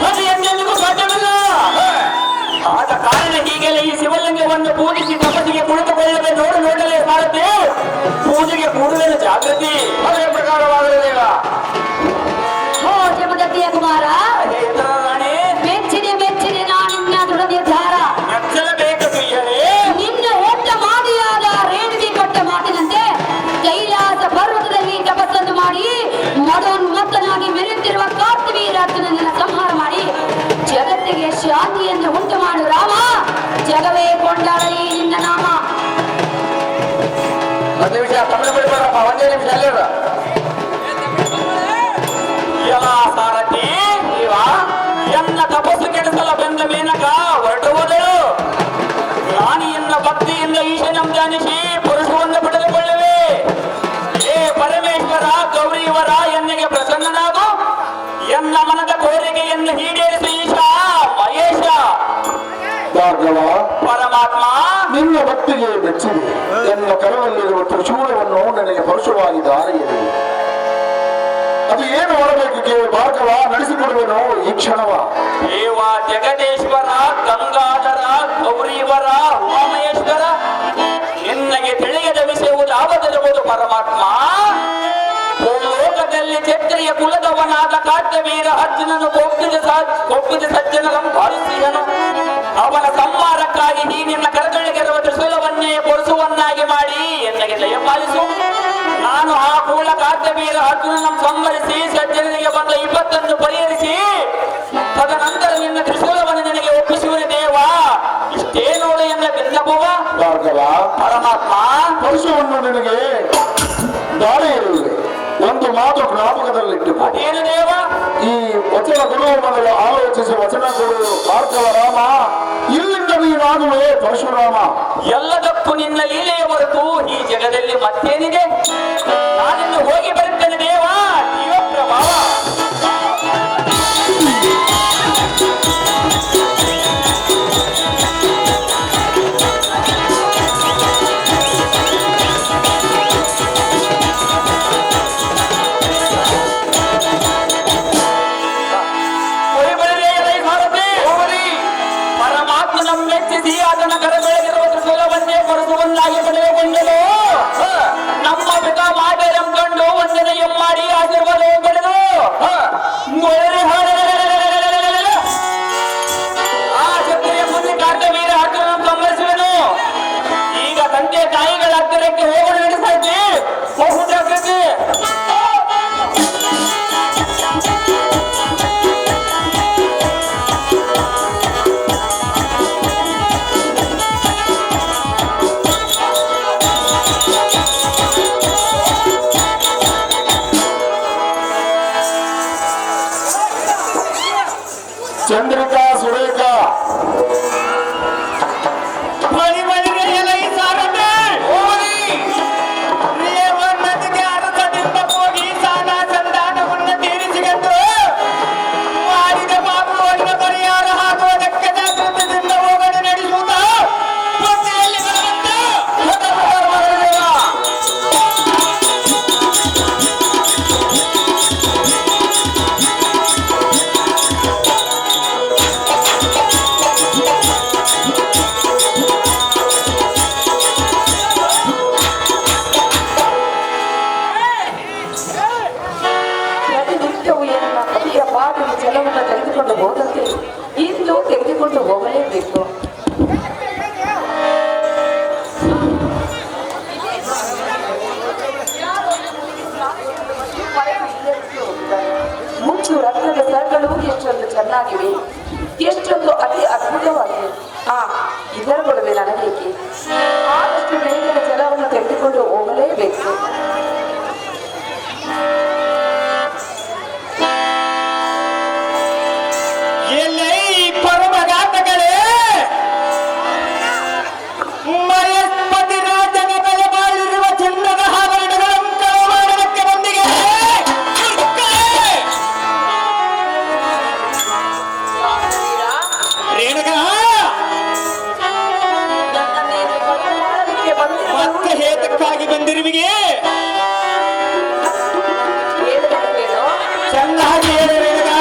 Speaker 2: ಅದು ಎಂದೆಂದಿಗೂ ಸಾಧ್ಯವಿಲ್ಲ. ಆದ ಕಾರಣ ಹೀಗೆಲ್ಲ ಈ ಶಿವಲಿಂಗವನ್ನು ಪೂಜಿಸಿ ತಪಸ್ಸಿಗೆ ಕುಳಿತುಕೊಳ್ಳದೆ ನೋಡಲೇ ಸಾರಥಿ, ಪೂಜೆಗೆ ಕೂಡುವೆನು ಜಾಗೃತಿ.
Speaker 1: ಅದೇ ಪ್ರಕಾರವಾಗಲಿಲ್ಲ.
Speaker 3: ಹೋ ಜಮದಗ್ನಿಯ ಕುಮಾರ,
Speaker 2: ಅದೇ ಇಂದ್ರನ ರಾಣಿ,
Speaker 3: ಮೆಚ್ಚಿದೆ ನಾನಿನ್ನ ದೃಢ ನಿರ್ಧಾರ.
Speaker 2: ಮೆಚ್ಚಲೇಬೇಕು ಸ್ತ್ರೀಯರೇ.
Speaker 3: ನಿನ್ನ ಹೆತ್ತ ಮಾದಿಯಾದ ರೇಣುಗೆ ಕೊಟ್ಟ ಮಾತಿನಂತೆ ಕೈಲಾಸ ಪರ್ವತದಲ್ಲಿ ತಪಸ್ಸನ್ನು ಮಾಡಿ ಮದೋನ್ಮತ್ತನಾಗಿ ಮೆರೆಯುತ್ತಿರುವ ಕಾರ್ತಿವೀರಾಜನನ್ನು ಸಂಹಾರ ಮಾಡಿ ಜಗತ್ತಿಗೆ ಶಾಂತಿ
Speaker 1: ತಮಿಳು ಬಿಡ್ಬೇಡಪ್ಪ, ಒಂದೇ ನಿಮಿಷ ಅಲ್ಲಿರ.
Speaker 2: ಎಲ್ಲ ಸಾರಥಿ ಇವ ಎನ್ನ ತಪಸ್ಸು ಕೆಡಿಸಲ ಬೆಂದ ಮೇನಕ ಹೊರಟು ಹೋದಳು. ರಾಣಿಯನ್ನ ಭಕ್ತಿಯಿಂದ ಈಶನಂ ಧ್ಯಾನಿಸಿ ಪುರುಷವನ್ನು ಪಡೆದುಕೊಳ್ಳುವೆ. ಏ ಪರಮೇಶ್ವರ ಗೌರಿವರ ಎನ್ನಿಗೆ ಪ್ರಸನ್ನನಾಗು. ಎನ್ನ ಮನದ ಕೋರಿಕೆಯನ್ನು ಈಡೇರಿಸಿ ಈಶ ಮಹೇಶ.
Speaker 1: ಭಾರ್ಗವ,
Speaker 2: ಪರಮಾತ್ಮ
Speaker 1: ನಿನ್ನ ಭಕ್ತಿಗೆ ಮೆಚ್ಚಿದೆ. ಎನ್ನ ಕರವಲ್ಲಿರುವ ತ್ರಿಶೂಲವನ್ನು ನನಗೆ ಪರುಷವಾಗಿ ದಾರಿಯಲ್ಲಿ ಅದು ಏನು ಮಾಡಬೇಕು ಕೇಳಿ ಭಾರ್ಗವ, ನಡೆಸಿಕೊಡುವೆನು ಈ ಕ್ಷಣವ.
Speaker 2: ದೇವ ಜಗದೇಶ್ವರ ಗಂಗಾಧರ ಗೌರಿವರ ಉಮಾಮಹೇಶ್ವರ ನಿನ್ನಗೆ ತಿಳಿಯದ ವಿಷಯವುದಾವದಿರುವುದು ಪರಮಾತ್ಮ. ಲೋಕದಲ್ಲಿ ಕ್ಷತ್ರಿಯ ಕುಲದವನಾದ ಕಾರ್ತವೀರ ಅರ್ಜುನನು ಕೊಪ್ಪಿದ ಸಜ್ಜನರಂ ಭಾವಿಸಿದನು. ಅವನ ಸಂಹಾರಕ್ಕಾಗಿ ನೀ ನಿನ್ನ ಕರದೊಳಗಿರುವ ತ್ರಿಶೂಲವನ್ನೇ ಪೊರುಸುವನ್ನಾಗಿ ಮಾಡಿ ಎನ್ನಗೆ ದಯಪಾಲಿಸು. ನಾನು ಆ ಕೂಲ ಕಾರ್ತವೀರ ಅರ್ಜುನನ ಸಂಹರಿಸಿ ಸಜ್ಜನರಿಗೆ ಬಂದ ವಿಪತ್ತನ್ನು ಪರಿಹರಿಸಿ ತದನಂತರ ನಿನ್ನ ತ್ರಿಶೂಲವನ್ನು ನಿನಗೆ ಒಪ್ಪಿಸುವ ದೇವ. ಇಷ್ಟೇ ನೋಡು ಎನ್ನ ಭಿನ್ನಭುವ.
Speaker 1: ಭಾರ್ಗವ,
Speaker 2: ಪರಮಾತ್ಮ
Speaker 1: ಪರುಷವನ್ನು ನಿನಗೆ ದಾರಿಯಿರುವೆ. ಒಂದು ಮಾತು ಜ್ಞಾಪಕದಲ್ಲಿಟ್ಟುಕೋ.
Speaker 2: ಅದೇನು ದೇವ?
Speaker 1: ಈ ವಚನ ಕೊಡುವ ಮೊದಲು ಆಲೋಚಿಸಿ ವಚನ ಕೊಡುವುದು ಭಾರ್ಗವ ರಾಮ. ಇಲ್ಲಿಂದ ನೀನಾಗುವೆ ಪರಶುರಾಮ.
Speaker 2: ಎಲ್ಲದಕ್ಕೂ ನಿನ್ನ ಲೀಲೆಯ ಹೊರತು ಈ ಜಗದಲ್ಲಿ ಮತ್ತೇನಿದೆ? ನಾನಿನ್ನು ಹೋಗಿ ಬರುತ್ತೇನೆ ದೇವ. ಜೀವ ಪ್ರಭಾವ ಪರಮಾತ್ಮನ ಮೆಚ್ಚಿಸಿ ಅದನ್ನ ಕರದೊಳಗಿರುವ ತ್ರಿಶೂಲವನ್ನೇ ಪರಸುವನ್ನಾಗಿ ಪಡೆದುಕೊಂಡನು. ನಮ್ಮ ಪಿತ ಮಾತೆಯಂ ಕಂಡು ವಂದನೆಯಂ ಮಾಡಿ ಆಶೀರ್ವಾದ ಪಡೆದು ಆ ಕ್ಷತ್ರಿಯ ಮುಂದೆ ಕಾರ್ತವೀರ ಅರ್ಜುನನ ಸಂಹರಿಸುವೆನು. ಈಗ ತಂದೆ ತಾಯಿಗಳ ಹತ್ತಿರಕ್ಕೆ ಹೋಗಲು ನಡೆಸೈತಿ ಬಹು ಜಾಗೃತಿ.
Speaker 1: ಚಂದ್ರಿಕಾ ಸುರೇಖ
Speaker 2: ಮಣಿ ಮಣಿಗೆ ಎಲೈ ಸಾರಥಿ ಹೋಗಿ ರೇವಣ್ಣನಿಗೆ ಅರಸದಿಂದ ಹೋಗಿ ಸಾಲ ಸಂಧಾನವನ್ನು ತೀರಿಸಿಕೊಂಡು ಮಾಡಿದ ಪಾಪವನ್ನು ಪರಿಹಾರ ಹಾಕುವುದಕ್ಕೆ ಜಾಗೃತದಿಂದ ಹೋಗಲು ನಡೆಸುವುದ ಹೊಟ್ಟೆಯಲ್ಲಿ
Speaker 4: ಪ್ರತಿನಿತ್ಯವೂ ಎನ್ನ ಪತಿಯ ಪಾದದ ಜಲವನ್ನು ತೆಗೆದುಕೊಂಡು ಹೋದಂತೆ ಇಂದು ತೆಗೆದುಕೊಂಡು ಹೋಗಲೇಬೇಕು. ಮುಚ್ಚು ರತ್ನದ ಸರಗಳು ಎಷ್ಟೊಂದು ಚೆನ್ನಾಗಿವೆ, ಎಷ್ಟೊಂದು ಅತಿ ಅದ್ಭುತವಾಗಿವೆ. ಇದರ ಕೊಡವೆ ನನಗೇಕೆ? ಆದಷ್ಟು ಬೇಗನೆ ಜಲವನ್ನು ತೆಗೆದುಕೊಂಡು ಹೋಗಲೇಬೇಕು.
Speaker 2: ಎಲ್ಲೈ ಪರಮಘಾತಗಳೇ ಮಯಸ್ಪತಿ ರಾಜನ ಬೆಲೆ ಬಾಳಿರುವ ಚಿನ್ನದ ಆಭರಣಗಳನ್ನು ಕಳವು ಮಾಡುವುದಕ್ಕೆ ಬಂದಿಗೆ ರೇಣುಕ ಮತ್ತೆ ಹೇತಕ್ಕಾಗಿ ಬಂದಿರುವಿಗೆ ಚೆನ್ನಾಗಿ ಹೇಳು ರೇಣುಕ.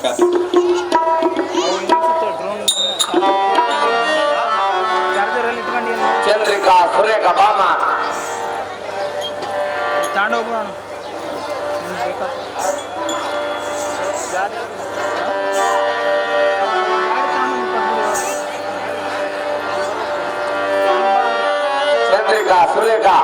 Speaker 2: ಮಾಲಕ
Speaker 5: ಚಂದ್ರಿಕಾ ಸುರೇಖಾ ಬಾಮ ಚಂದ್ರಿಕಾ ಸುರೇಖಾ